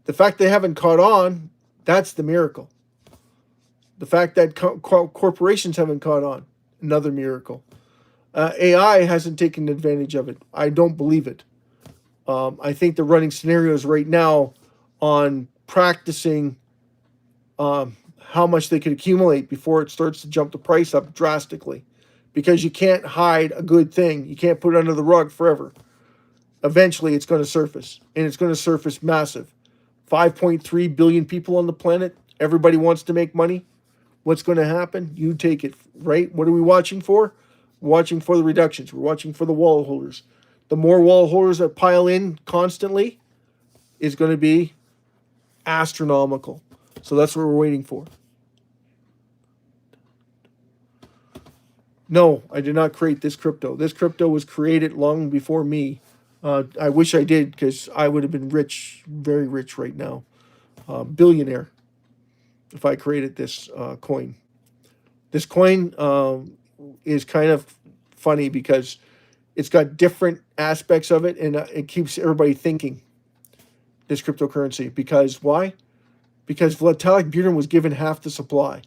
The fact they haven't caught on, that's the miracle. The fact that corporations haven't caught on, another miracle. AI hasn't taken advantage of it. I don't believe it. I think they're running scenarios right now on practicing how much they could accumulate before it starts to jump the price up drastically. Because you can't hide a good thing. You can't put it under the rug forever. Eventually, it's going to surface, and it's going to surface massive. 5.3 billion people on the planet. Everybody wants to make money. What's going to happen? You take it, right? What are we watching for? We're watching for the reductions. We're watching for the wall holders. The more wall holders that pile in constantly is going to be astronomical. So that's what we're waiting for. No, I did not create this crypto. This crypto was created long before me. I wish I did, because I would have been rich, very rich right now. Billionaire if I created this coin. This coin is kind of funny because it's got different aspects of it, and it keeps everybody thinking, this cryptocurrency. Because why? Because Vitalik Buterin was given half the supply.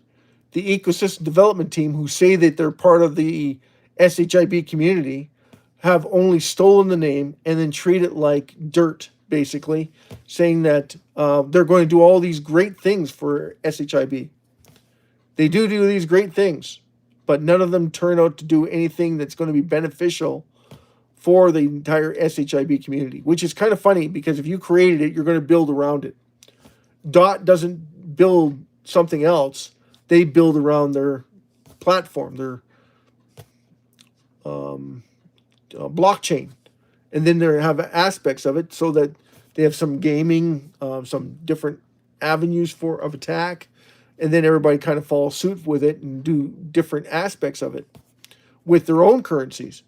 The ecosystem development team, who say that they're part of the SHIB community, have only stolen the name and then treat it like dirt, basically, saying that they're going to do all these great things for SHIB. They do these great things, but none of them turn out to do anything that's going to be beneficial for the entire SHIB community, which is kind of funny, because if you created it, you're going to build around it. DOT doesn't build something else. They build around their platform, their blockchain. And then they have aspects of it so that they have some gaming, some different avenues of attack. And then everybody kind of follows suit with it and do different aspects of it with their own currencies,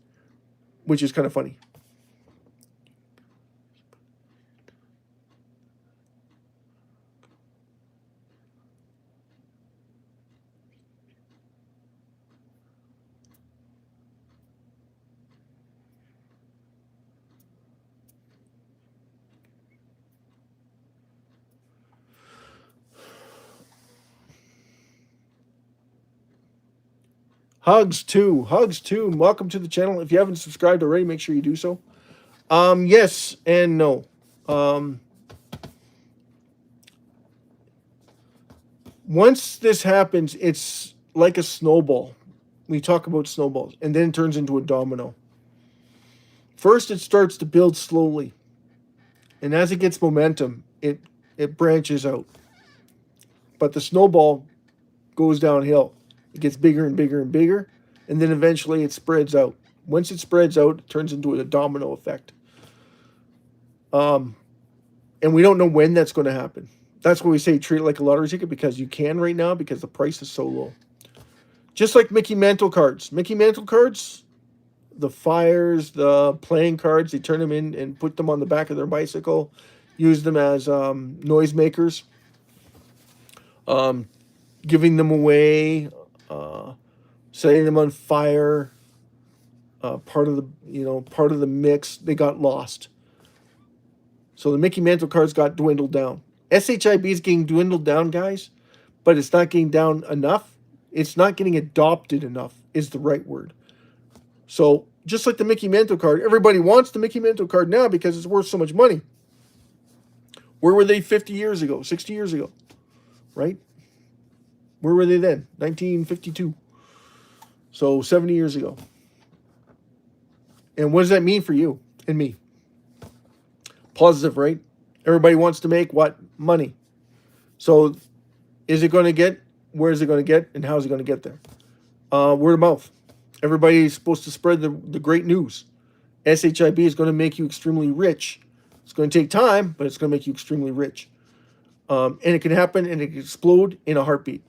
which is kind of funny. Hugs too. Welcome to the channel. If you haven't subscribed already, make sure you do so. Yes and no. Once this happens, it's like a snowball. We talk about snowballs, and then it turns into a domino. First, it starts to build slowly, and as it gets momentum, it branches out. But the snowball goes downhill. It gets bigger and bigger and bigger, and then eventually it spreads out. Once it spreads out, it turns into a domino effect. And we don't know when that's going to happen. That's why we say treat it like a lottery ticket, because you can right now, because the price is so low. Just like Mickey Mantle cards. Mickey Mantle cards, the fires, the playing cards, they turn them in and put them on the back of their bicycle, use them as noisemakers, giving them away, setting them on fire. Part of the mix, they got lost. So the Mickey Mantle cards got dwindled down. SHIB is getting dwindled down, guys, but it's not getting down enough. It's not getting adopted enough is the right word. So just like the Mickey Mantle card, everybody wants the Mickey Mantle card now because it's worth so much money. Where were they 50 years ago, 60 years ago, right? Where were they then? 1952. So 70 years ago. And what does that mean for you and me? Positive, right? Everybody wants to make what? Money. So is it going to get? Where is it going to get? And how is it going to get there? Word of mouth. Everybody's supposed to spread the great news. SHIB is going to make you extremely rich. It's going to take time, but it's going to make you extremely rich. And it can happen and it can explode in a heartbeat.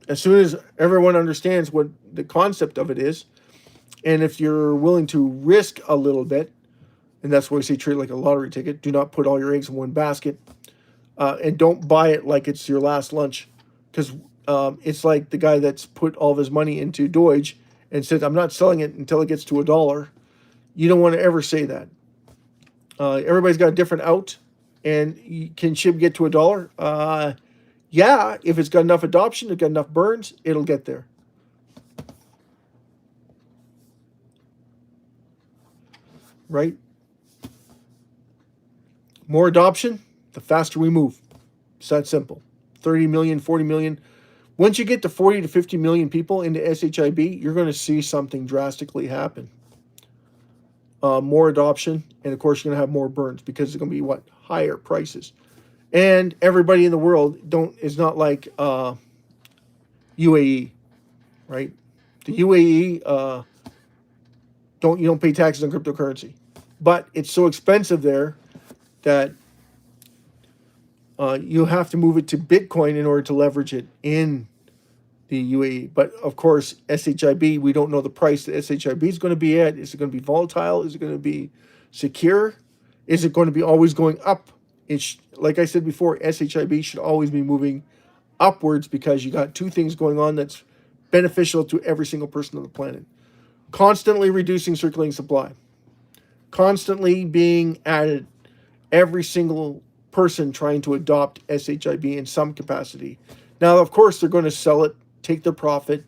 As soon as everyone understands what the concept of it is, and if you're willing to risk a little bit, and that's why we say treat it like a lottery ticket. Do not put all your eggs in one basket. And don't buy it like it's your last lunch. Because it's like the guy that's put all of his money into Doge and said, I'm not selling it until it gets to $1. You don't want to ever say that. Everybody's got a different out. And can SHIB get to $1? Yeah, if it's got enough adoption, it's got enough burns, it'll get there. right? More adoption, the faster we move. It's that simple. 30 million, 40 million. Once you get to 40 to 50 million people into SHIB, you're going to see something drastically happen. More adoption, and of course, you're going to have more burns because it's going to be what? Higher prices. And everybody in the world is not like UAE, right? The UAE you don't pay taxes on cryptocurrency, but it's so expensive there that you have to move it to Bitcoin in order to leverage it in the UAE. But of course, SHIB, we don't know the price that SHIB is going to be at. Is it going to be volatile? Is it going to be secure? Is it going to be always going up? Like I said before, SHIB should always be moving upwards because you got two things going on that's beneficial to every single person on the planet. Constantly reducing circulating supply. Constantly being added. Every single person trying to adopt SHIB in some capacity. Now, of course, they're going to sell it, take their profit,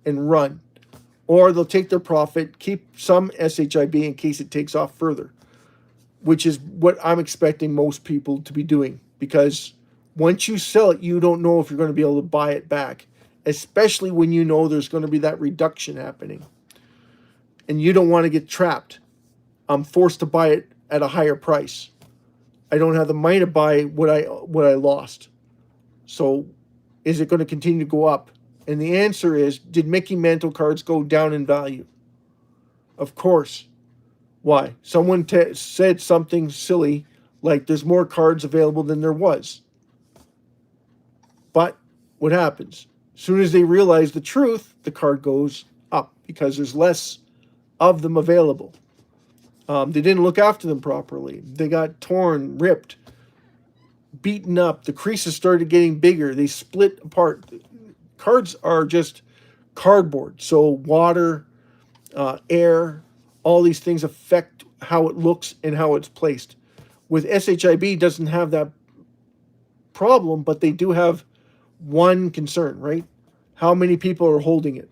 and run. Or they'll take their profit, keep some SHIB in case it takes off further, which is what I'm expecting most people to be doing. Because once you sell it, you don't know if you're going to be able to buy it back, especially when you know there's going to be that reduction happening. And you don't want to get trapped. I'm forced to buy it at a higher price. I don't have the money to buy what I lost. So is it going to continue to go up? And the answer is, did Mickey Mantle cards go down in value? Of course. Why? Someone said something silly like there's more cards available than there was. But what happens? As soon as they realize the truth, the card goes up because there's less of them available. They didn't look after them properly. They got torn, ripped, beaten up. The creases started getting bigger. They split apart. Cards are just cardboard. So water, air, all these things affect how it looks and how it's placed. With SHIB, doesn't have that problem, but they do have one concern, right? How many people are holding it?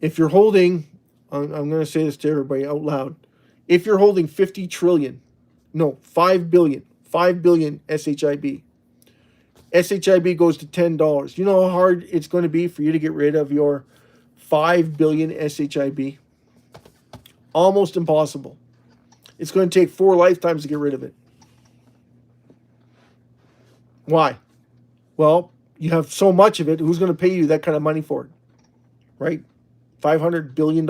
If you're holding, I'm going to say this to everybody out loud. If you're holding 5 billion SHIB, SHIB goes to $10. You know how hard it's going to be for you to get rid of your 5 billion SHIB? Almost impossible. It's going to take 4 lifetimes to get rid of it. Why? Well, you have so much of it. Who's going to pay you that kind of money for it? Right? $500 billion.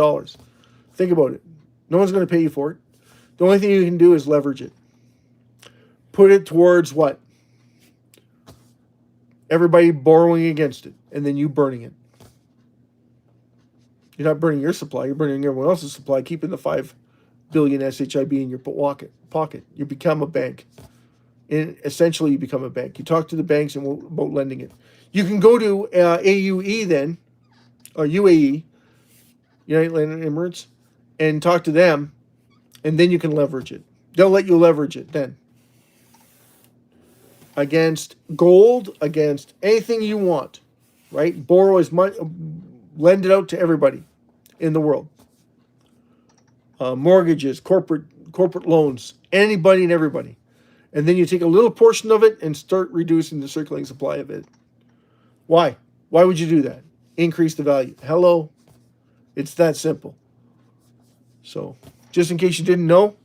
Think about it. No one's going to pay you for it. The only thing you can do is leverage it. Put it towards what? Everybody borrowing against it, and then you burning it. You're not burning your supply. You're burning everyone else's supply, keeping the 5 billion SHIB in your pocket. You become a bank. And essentially, you become a bank. You talk to the banks about lending it. You can go to AUE then, or UAE, United Arab Emirates, and talk to them, and then you can leverage it. They'll let you leverage it then. Against gold, against anything you want, right? Borrow as much, lend it out to everybody in the world. Mortgages, corporate loans, anybody and everybody. And then you take a little portion of it and start reducing the circulating supply of it. Why? Why would you do that? Increase the value. Hello? It's that simple. So, just in case you didn't know,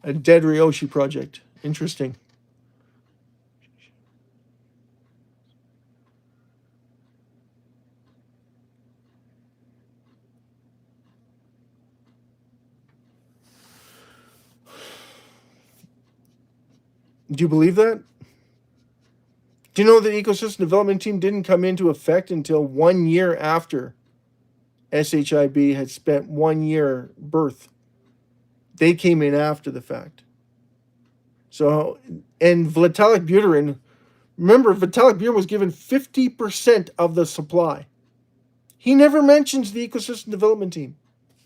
a dead Ryoshi project. Interesting. Do you believe that? Do you know the ecosystem development team didn't come into effect until 1 year after SHIB had spent 1 year birth? They came in after the fact. So, and Vitalik Buterin, remember, Vitalik Buterin was given 50% of the supply. He never mentions the ecosystem development team.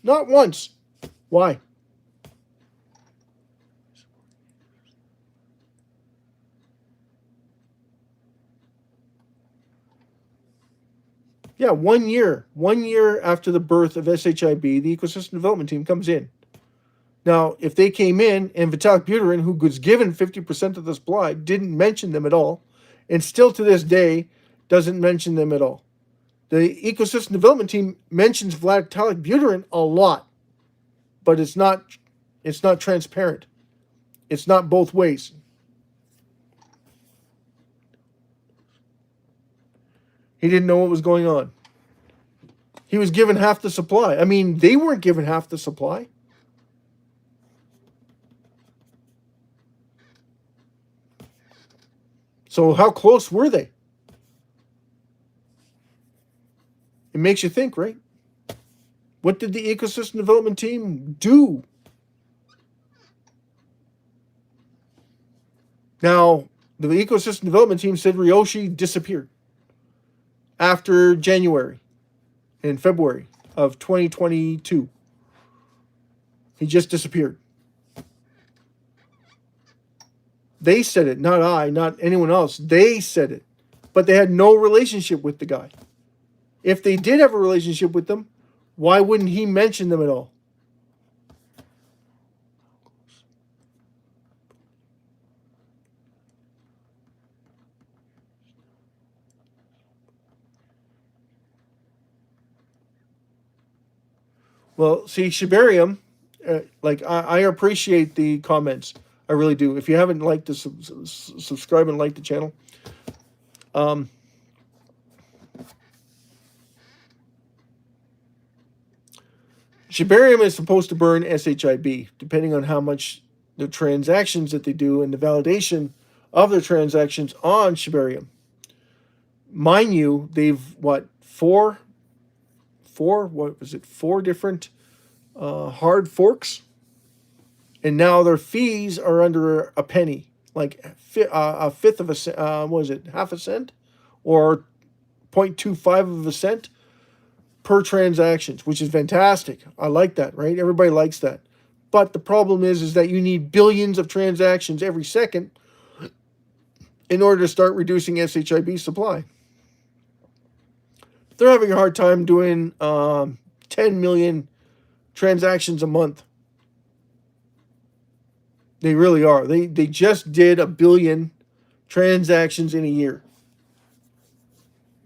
Not once. Why? Yeah, 1 year. 1 year after the birth of SHIB, the ecosystem development team comes in. Now, if they came in and Vitalik Buterin, who was given 50% of the supply, didn't mention them at all, and still to this day doesn't mention them at all. The ecosystem development team mentions Vitalik Buterin a lot, but it's not transparent. It's not both ways. He didn't know what was going on. He was given half the supply. I mean, they weren't given half the supply. So how close were they? It makes you think, right? What did the ecosystem development team do? Now, the ecosystem development team said Ryoshi disappeared after January and February of 2022. He just disappeared. They said it, not I, not anyone else. They said it. But they had no relationship with the guy. If they did have a relationship with them, why wouldn't he mention them at all? Well, see, Shibarium, I appreciate the comments. I really do. If you haven't liked the subscribe and like the channel. Shibarium is supposed to burn SHIB, depending on how much the transactions that they do and the validation of their transactions on Shibarium. Mind you, they've four different hard forks, and now their fees are under a penny, like a fifth of a cent. Half a cent, or 0.25 of a cent per transactions, which is fantastic. I like that, right? Everybody likes that. But the problem is that you need billions of transactions every second in order to start reducing SHIB supply. They're having a hard time doing 10 million transactions a month. They really are. They just did 1 billion transactions in a year.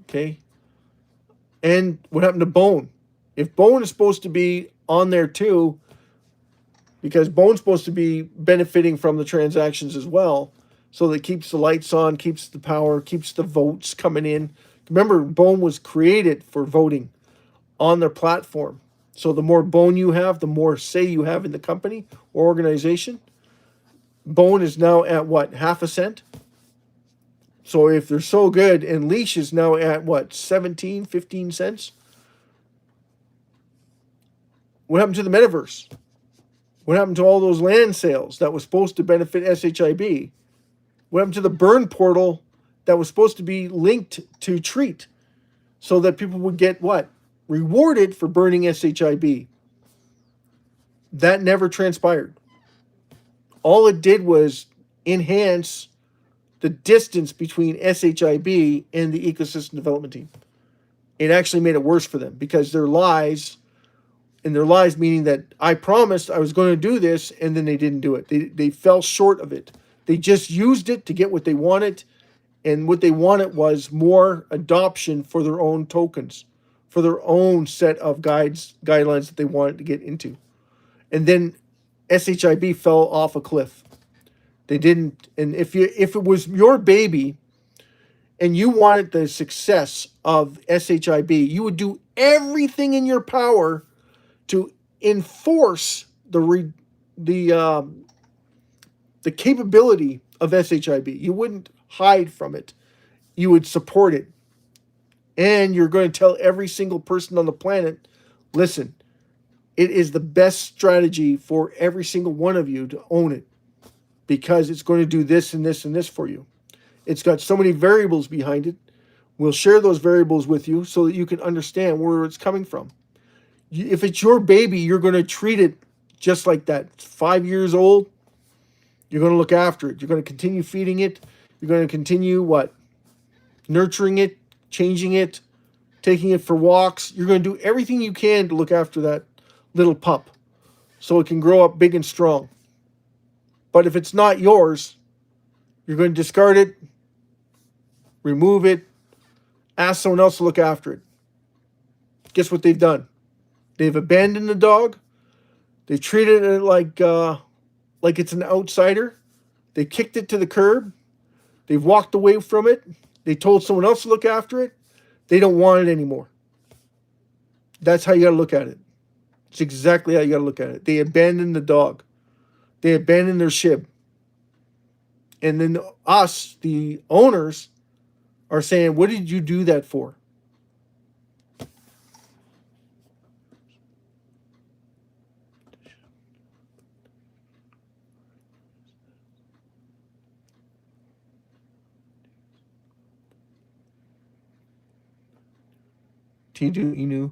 Okay? And what happened to Bone? If Bone is supposed to be on there too, because Bone's supposed to be benefiting from the transactions as well, so that keeps the lights on, keeps the power, keeps the votes coming in. Remember, Bone was created for voting on their platform. So the more Bone you have, the more say you have in the company or organization. Bone is now at what, half a cent? So if they're so good, and Leash is now at what, 17, 15 cents? What happened to the metaverse? What happened to all those land sales that was supposed to benefit SHIB? What happened to the burn portal that was supposed to be linked to Treat so that people would get what? Rewarded for burning SHIB. That never transpired. All it did was enhance the distance between SHIB and the ecosystem development team. It actually made it worse for them because their lies, and their lies meaning that I promised I was going to do this and then they didn't do it. They fell short of it. They just used it to get what they wanted, and what they wanted was more adoption for their own tokens, for their own set of guidelines that they wanted to get into. And then SHIB fell off a cliff. They didn't, and if it was your baby and you wanted the success of SHIB, you would do everything in your power to enforce the capability of SHIB. You wouldn't hide from it. You would support it. And you're going to tell every single person on the planet, listen, it is the best strategy for every single one of you to own it. because it's going to do this and this and this for you. It's got so many variables behind it. We'll share those variables with you so that you can understand where it's coming from. If it's your baby, you're going to treat it just like that. It's 5 years old. You're going to look after it. You're going to continue feeding it. You're going to continue what? Nurturing it, changing it, taking it for walks. You're going to do everything you can to look after that little pup so it can grow up big and strong. But if it's not yours, you're going to discard it, remove it, ask someone else to look after it. Guess what they've done? They've abandoned the dog. They've treated it like it's an outsider. They kicked it to the curb. They've walked away from it. They told someone else to look after it. They don't want it anymore. That's how you got to look at it. It's exactly how you got to look at it. They abandoned the dog. They abandoned their SHIB. And then us, the owners, are saying, what did you do that for? Inu.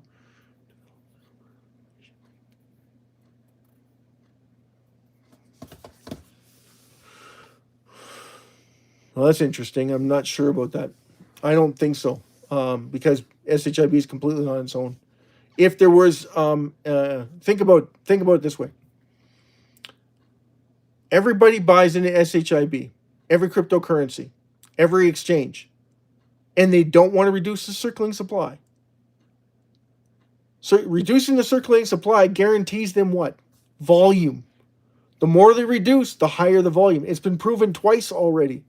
Well, that's interesting. I'm not sure about that. I don't think so, because SHIB is completely on its own. If there was, think about it this way. Everybody buys into SHIB, every cryptocurrency, every exchange, and they don't want to reduce the circulating supply. So reducing the circulating supply guarantees them what? Volume. The more they reduce, the higher the volume. It's been proven twice already.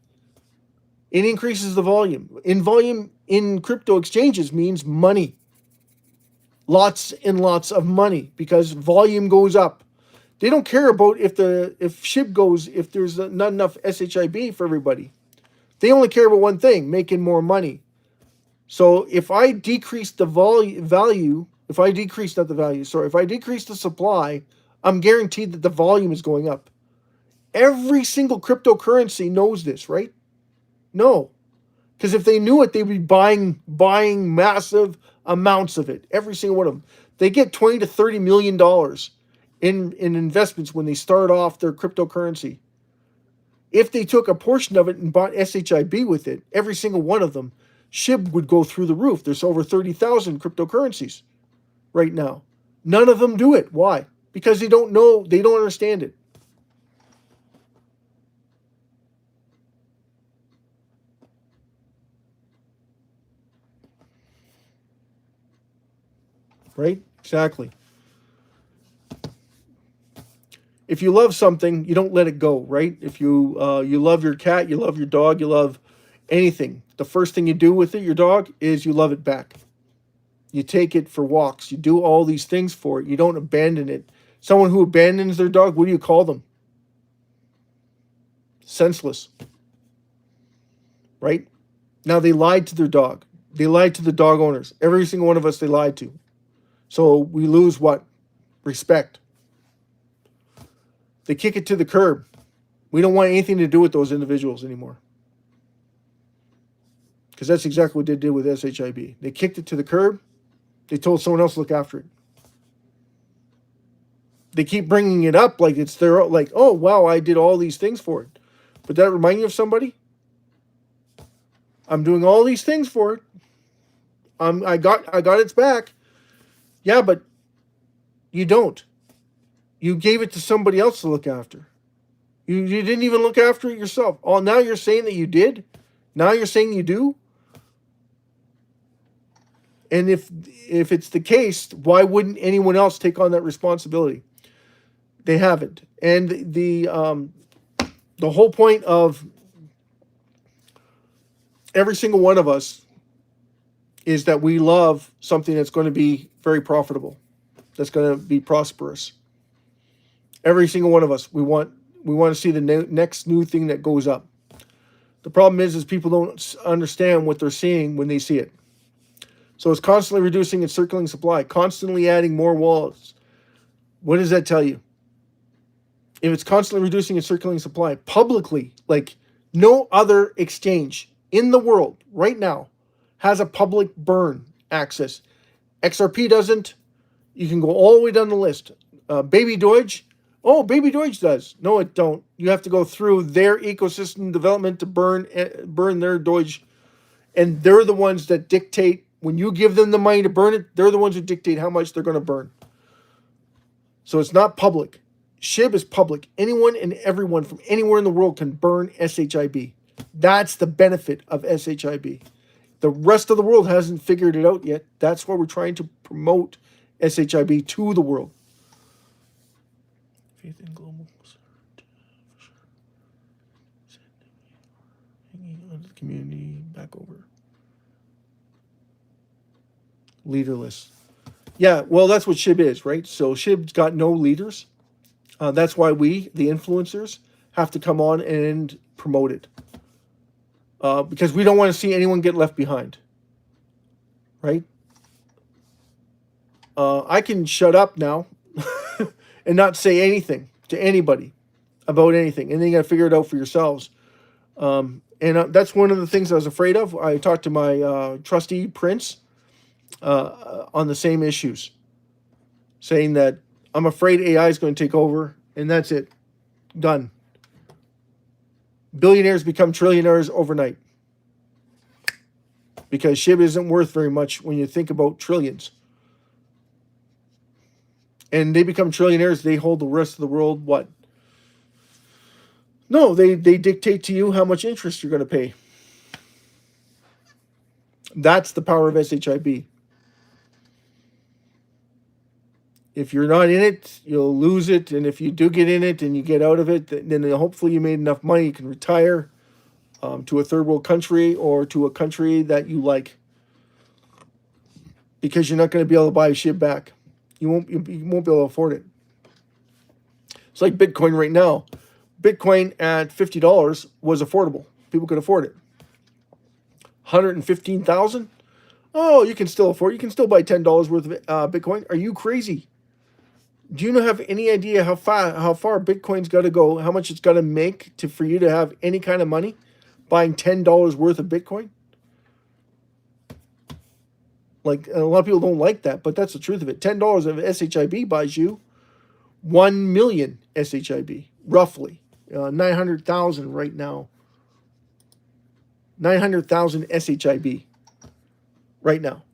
It increases the volume. Volume in crypto exchanges means money. Lots and lots of money because volume goes up. They don't care about if SHIB goes, if there's not enough SHIB for everybody. They only care about one thing, making more money. So if I decrease the if I decrease the supply, I'm guaranteed that the volume is going up. Every single cryptocurrency knows this, right? No. Because if they knew it, they'd be buying massive amounts of it. Every single one of them. They get $20 to $30 million in investments when they start off their cryptocurrency. If they took a portion of it and bought SHIB with it, every single one of them, SHIB would go through the roof. There's over 30,000 cryptocurrencies right now. None of them do it. Why? Because they don't know, they don't understand it. Right? Exactly. If you love something, you don't let it go, right? If you you love your cat, you love your dog, you love anything, the first thing you do with it, your dog, is you love it back. You take it for walks. You do all these things for it. You don't abandon it. Someone who abandons their dog, what do you call them? Senseless. Right? Now, they lied to their dog. They lied to the dog owners. Every single one of us they lied to. So we lose what? Respect. They kick it to the curb. We don't want anything to do with those individuals anymore. Because that's exactly what they did with SHIB. They kicked it to the curb. They told someone else to look after it. They keep bringing it up like it's their, like, oh, wow, I did all these things for it. But that remind you of somebody? I'm doing all these things for it. I got its back. Yeah, but you don't. You gave it to somebody else to look after. You didn't even look after it yourself. Oh, now you're saying that you did? Now you're saying you do? And if it's the case, why wouldn't anyone else take on that responsibility? They haven't. And the whole point of every single one of us is that we love something that's going to be very profitable, that's going to be prosperous. Every single one of us, we want to see the next new thing that goes up. The problem is people don't understand what they're seeing when they see it. So it's constantly reducing its circulating supply, constantly adding more wallets. What does that tell you? if it's constantly reducing its circulating supply publicly, like no other exchange in the world right now has a public burn access. XRP doesn't. You can go all the way down the list. Baby Doge. Oh, Baby Doge does. No, it don't. You have to go through their ecosystem development to burn their Doge, and they're the ones that dictate when you give them the money to burn it. They're the ones who dictate how much they're going to burn. So it's not public. SHIB is public. Anyone and everyone from anywhere in the world can burn SHIB. That's the benefit of SHIB. The rest of the world hasn't figured it out yet. That's why we're trying to promote SHIB to the world. Faith in global hanging on to the community back over. Leaderless. Yeah, well, that's what SHIB is, right? So SHIB's got no leaders. That's why we, the influencers, have to come on and promote it. Because we don't want to see anyone get left behind. Right? I can shut up now and not say anything to anybody about anything. And then you got to figure it out for yourselves. And that's one of the things I was afraid of. I talked to my trustee, Prince, on the same issues, saying that I'm afraid AI is going to take over, and that's it. Done. Billionaires become trillionaires overnight. Because SHIB isn't worth very much when you think about trillions. And they become trillionaires, they hold the rest of the world what? No, they dictate to you how much interest you're going to pay. That's the power of SHIB. If you're not in it, you'll lose it. And if you do get in it and you get out of it, then hopefully you made enough money you can retire to a third world country or to a country that you like. Because you're not going to be able to buy SHIB back. You won't be able to afford it. It's like Bitcoin right now. Bitcoin at $50 was affordable. People could afford it. 115,000? Oh, you can still afford it. You can still buy $10 worth of Bitcoin. Are you crazy? Do you not have any idea how far Bitcoin's got to go, how much it's got to make for you to have any kind of money buying $10 worth of Bitcoin? Like, a lot of people don't like that, but that's the truth of it. $10 of SHIB buys you 1 million SHIB, roughly. 900,000 right now. 900,000 SHIB right now,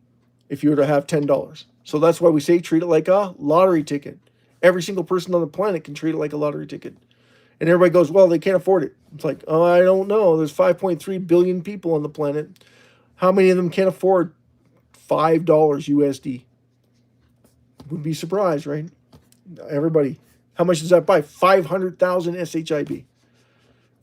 if you were to have $10. So that's why we say treat it like a lottery ticket. Every single person on the planet can treat it like a lottery ticket. And everybody goes, well, they can't afford it. It's like, oh, I don't know. There's 5.3 billion people on the planet. How many of them can afford $5 USD? Would be surprised, right? Everybody. How much does that buy? 500,000 SHIB.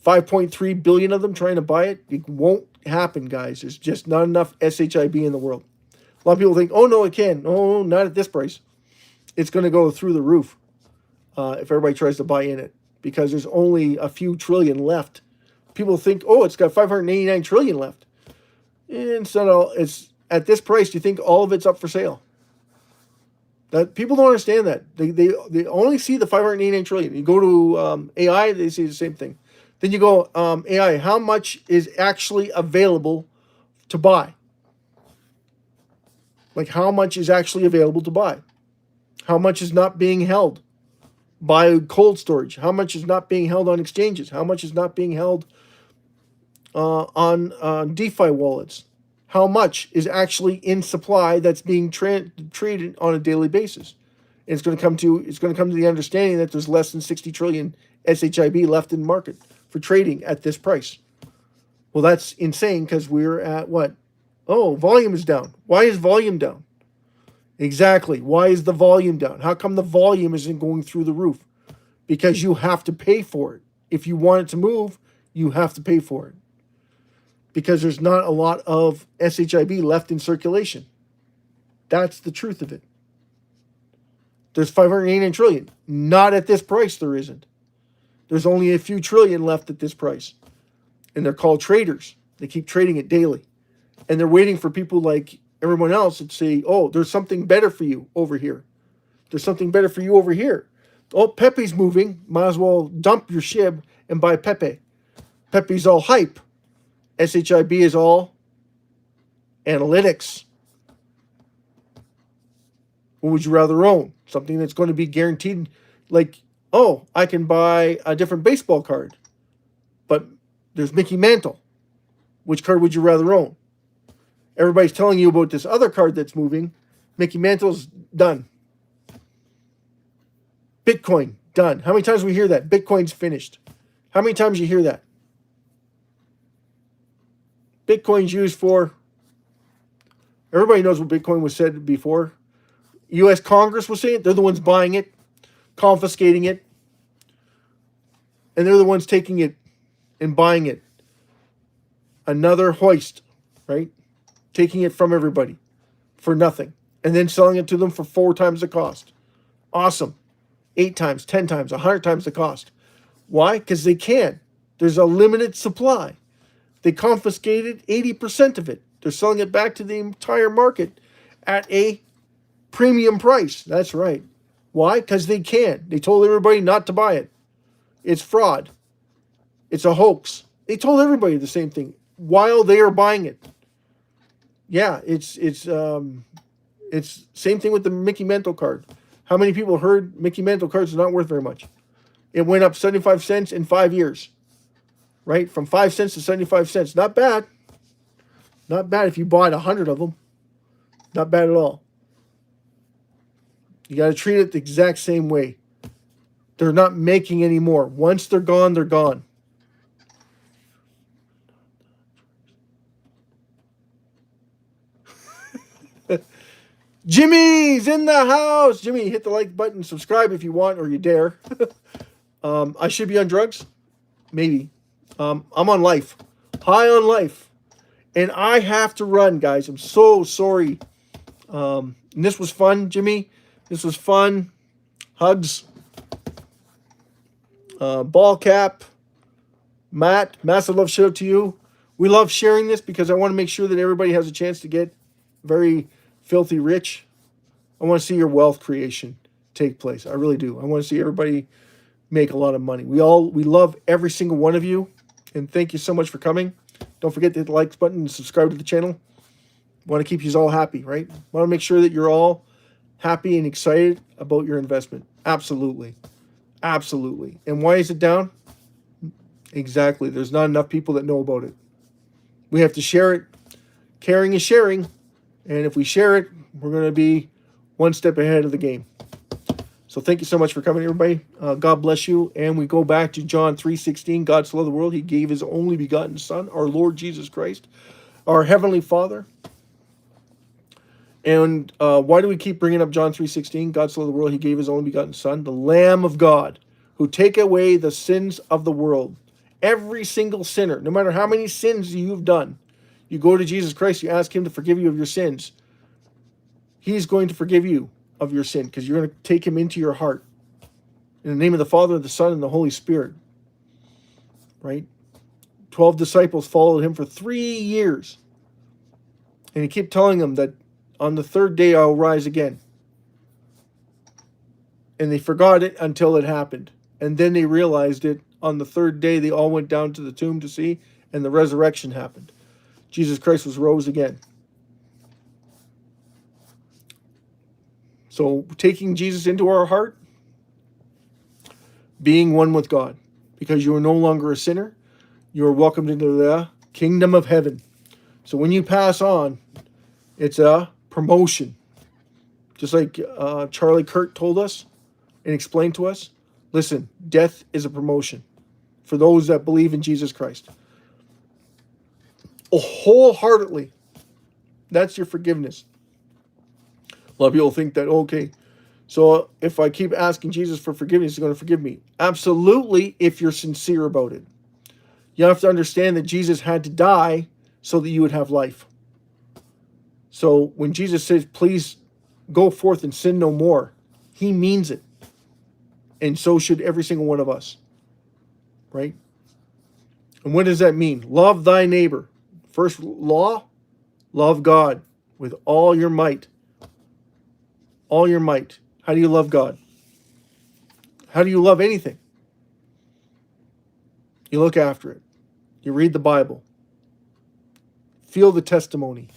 5.3 billion of them trying to buy it. It won't happen, guys. There's just not enough SHIB in the world. A lot of people think, oh, no, it can. Oh, not at this price. It's going to go through the roof if everybody tries to buy in it, because there's only a few trillion left. People think, oh, it's got 589 trillion left. And so it's at this price. Do you think all of it's up for sale? That people don't understand that. They only see the 589 trillion. You go to AI, they see the same thing. Then you go, AI, how much is actually available to buy? Like, how much is actually available to buy? How much is not being held by cold storage? How much is not being held on exchanges? How much is not being held on DeFi wallets? How much is actually in supply that's being traded on a daily basis? And it's going to come to the understanding that there's less than 60 trillion SHIB left in the market for trading at this price. Well, that's insane, because we're at what? Oh, volume is down. Why is volume down? Exactly. Why is the volume down? How come the volume isn't going through the roof? Because you have to pay for it. If you want it to move, you have to pay for it. Because there's not a lot of SHIB left in circulation. That's the truth of it. There's 589 trillion. Not at this price, there isn't. There's only a few trillion left at this price. And they're called traders. They keep trading it daily. And they're waiting for people like everyone else to say, oh, there's something better for you over here. There's something better for you over here. Oh, Pepe's moving. Might as well dump your SHIB and buy Pepe. Pepe's all hype. SHIB is all analytics. What would you rather own? Something that's going to be guaranteed, like, oh, I can buy a different baseball card, but there's Mickey Mantle. Which card would you rather own? Everybody's telling you about this other card that's moving. Mickey Mantle's done. Bitcoin, done. How many times we hear that? Bitcoin's finished. How many times you hear that? Bitcoin's used for... Everybody knows what Bitcoin was said before. U.S. Congress was saying it. They're the ones buying it, confiscating it, and they're the ones taking it and buying it. Another hoist, right? Taking it from everybody for nothing and then selling it to them for 4 times the cost. Awesome. 8 times, 10 times, 100 times the cost. Why? Because they can. There's a limited supply. They confiscated 80% of it. They're selling it back to the entire market at a premium price. That's right. Why? Because they can. They told everybody not to buy it. It's fraud. It's a hoax. They told everybody the same thing while they are buying it. Yeah, it's same thing with the Mickey Mantle card. How many people heard Mickey Mantle cards are not worth very much? It went up 75 cents in 5 years. Right? From 5 cents to 75 cents. Not bad. Not bad if you bought 100 of them. Not bad at all. You got to treat it the exact same way. They're not making any more. Once they're gone, they're gone. Jimmy's in the house. Jimmy, hit the like button. Subscribe if you want or you dare. I should be on drugs. Maybe. I'm on life. High on life. And I have to run, guys. I'm so sorry. And this was fun, Jimmy. This was fun. Hugs. Ball cap. Matt, massive love shout out to you. We love sharing this because I want to make sure that everybody has a chance to get very filthy rich. I want to see your wealth creation take place. I really do. I want to see everybody make a lot of money. We love every single one of you. And thank you so much for coming. Don't forget to hit the likes button and subscribe to the channel. Want to keep you all happy, right? Want to make sure that you're all happy and excited about your investment. Absolutely. Absolutely. And why is it down? Exactly. There's not enough people that know about it. We have to share it. Caring is sharing. And if we share it, we're going to be one step ahead of the game. So thank you so much for coming, everybody. God bless you. And we go back to John 3:16. God so loved the world, he gave his only begotten Son, our Lord Jesus Christ, our Heavenly Father. And why do we keep bringing up John 3:16? God so loved the world, he gave his only begotten Son, the Lamb of God, who take away the sins of the world. Every single sinner, no matter how many sins you've done, you go to Jesus Christ, you ask him to forgive you of your sins. He's going to forgive you of your sin because you're going to take him into your heart. In the name of the Father, the Son, and the Holy Spirit. Right? 12 disciples followed him for 3 years. And he kept telling them that on the 3rd day I'll rise again. And they forgot it until it happened. And then they realized it. On the 3rd day, they all went down to the tomb to see, and the resurrection happened. Jesus Christ was rose again. So taking Jesus into our heart, being one with God, because you are no longer a sinner, you are welcomed into the kingdom of heaven. So when you pass on, it's a promotion. Just like Charlie Kirk told us and explained to us, listen, death is a promotion for those that believe in Jesus Christ. Wholeheartedly, that's your forgiveness. A lot of people think that, okay, so if I keep asking Jesus for forgiveness, he's going to forgive me. Absolutely, if you're sincere about it. You have to understand that Jesus had to die so that you would have life. So when Jesus says, please go forth and sin no more, he means it. And so should every single one of us. Right? And what does that mean? Love thy neighbor. First law, love God with all your might. All your might. How do you love God? How do you love anything? You look after it. You read the Bible. Feel the testimony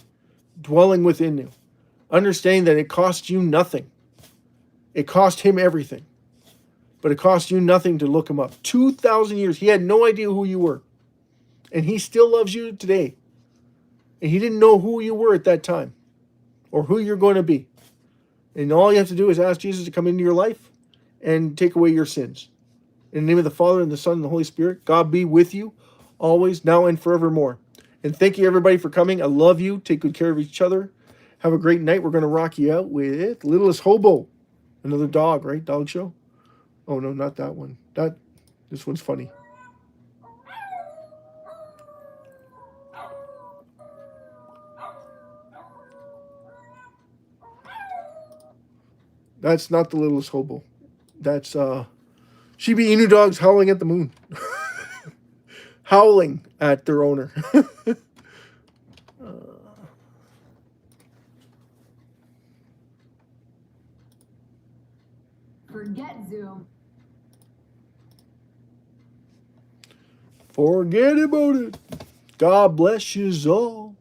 dwelling within you. Understanding that it cost you nothing. It cost him everything. But it cost you nothing to look him up. 2,000 years. He had no idea who you were. And he still loves you today. And he didn't know who you were at that time. Or who you're going to be. And all you have to do is ask Jesus to come into your life and take away your sins. In the name of the Father, and the Son, and the Holy Spirit, God be with you always, now, and forevermore. And thank you, everybody, for coming. I love you. Take good care of each other. Have a great night. We're going to rock you out with Littlest Hobo. Another dog, right? Dog show? Oh, no, not that one. This one's funny. That's not the Littlest Hobo. That's Shiba Inu dogs howling at the moon. Howling at their owner. Forget Zoom. Forget about it. God bless you all.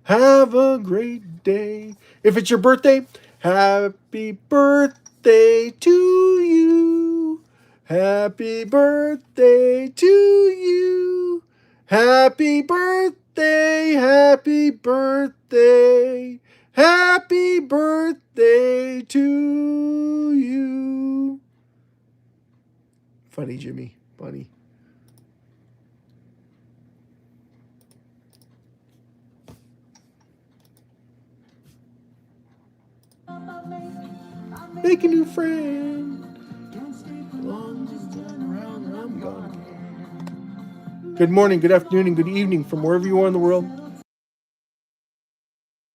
Have a great day. If it's your birthday, happy birthday to you. Happy birthday to you. Happy birthday, happy birthday. Happy birthday to you. Funny, Jimmy. Funny. Make a new friend. Long as I'm around, I'm gone. Good morning, good afternoon, and good evening from wherever you are in the world.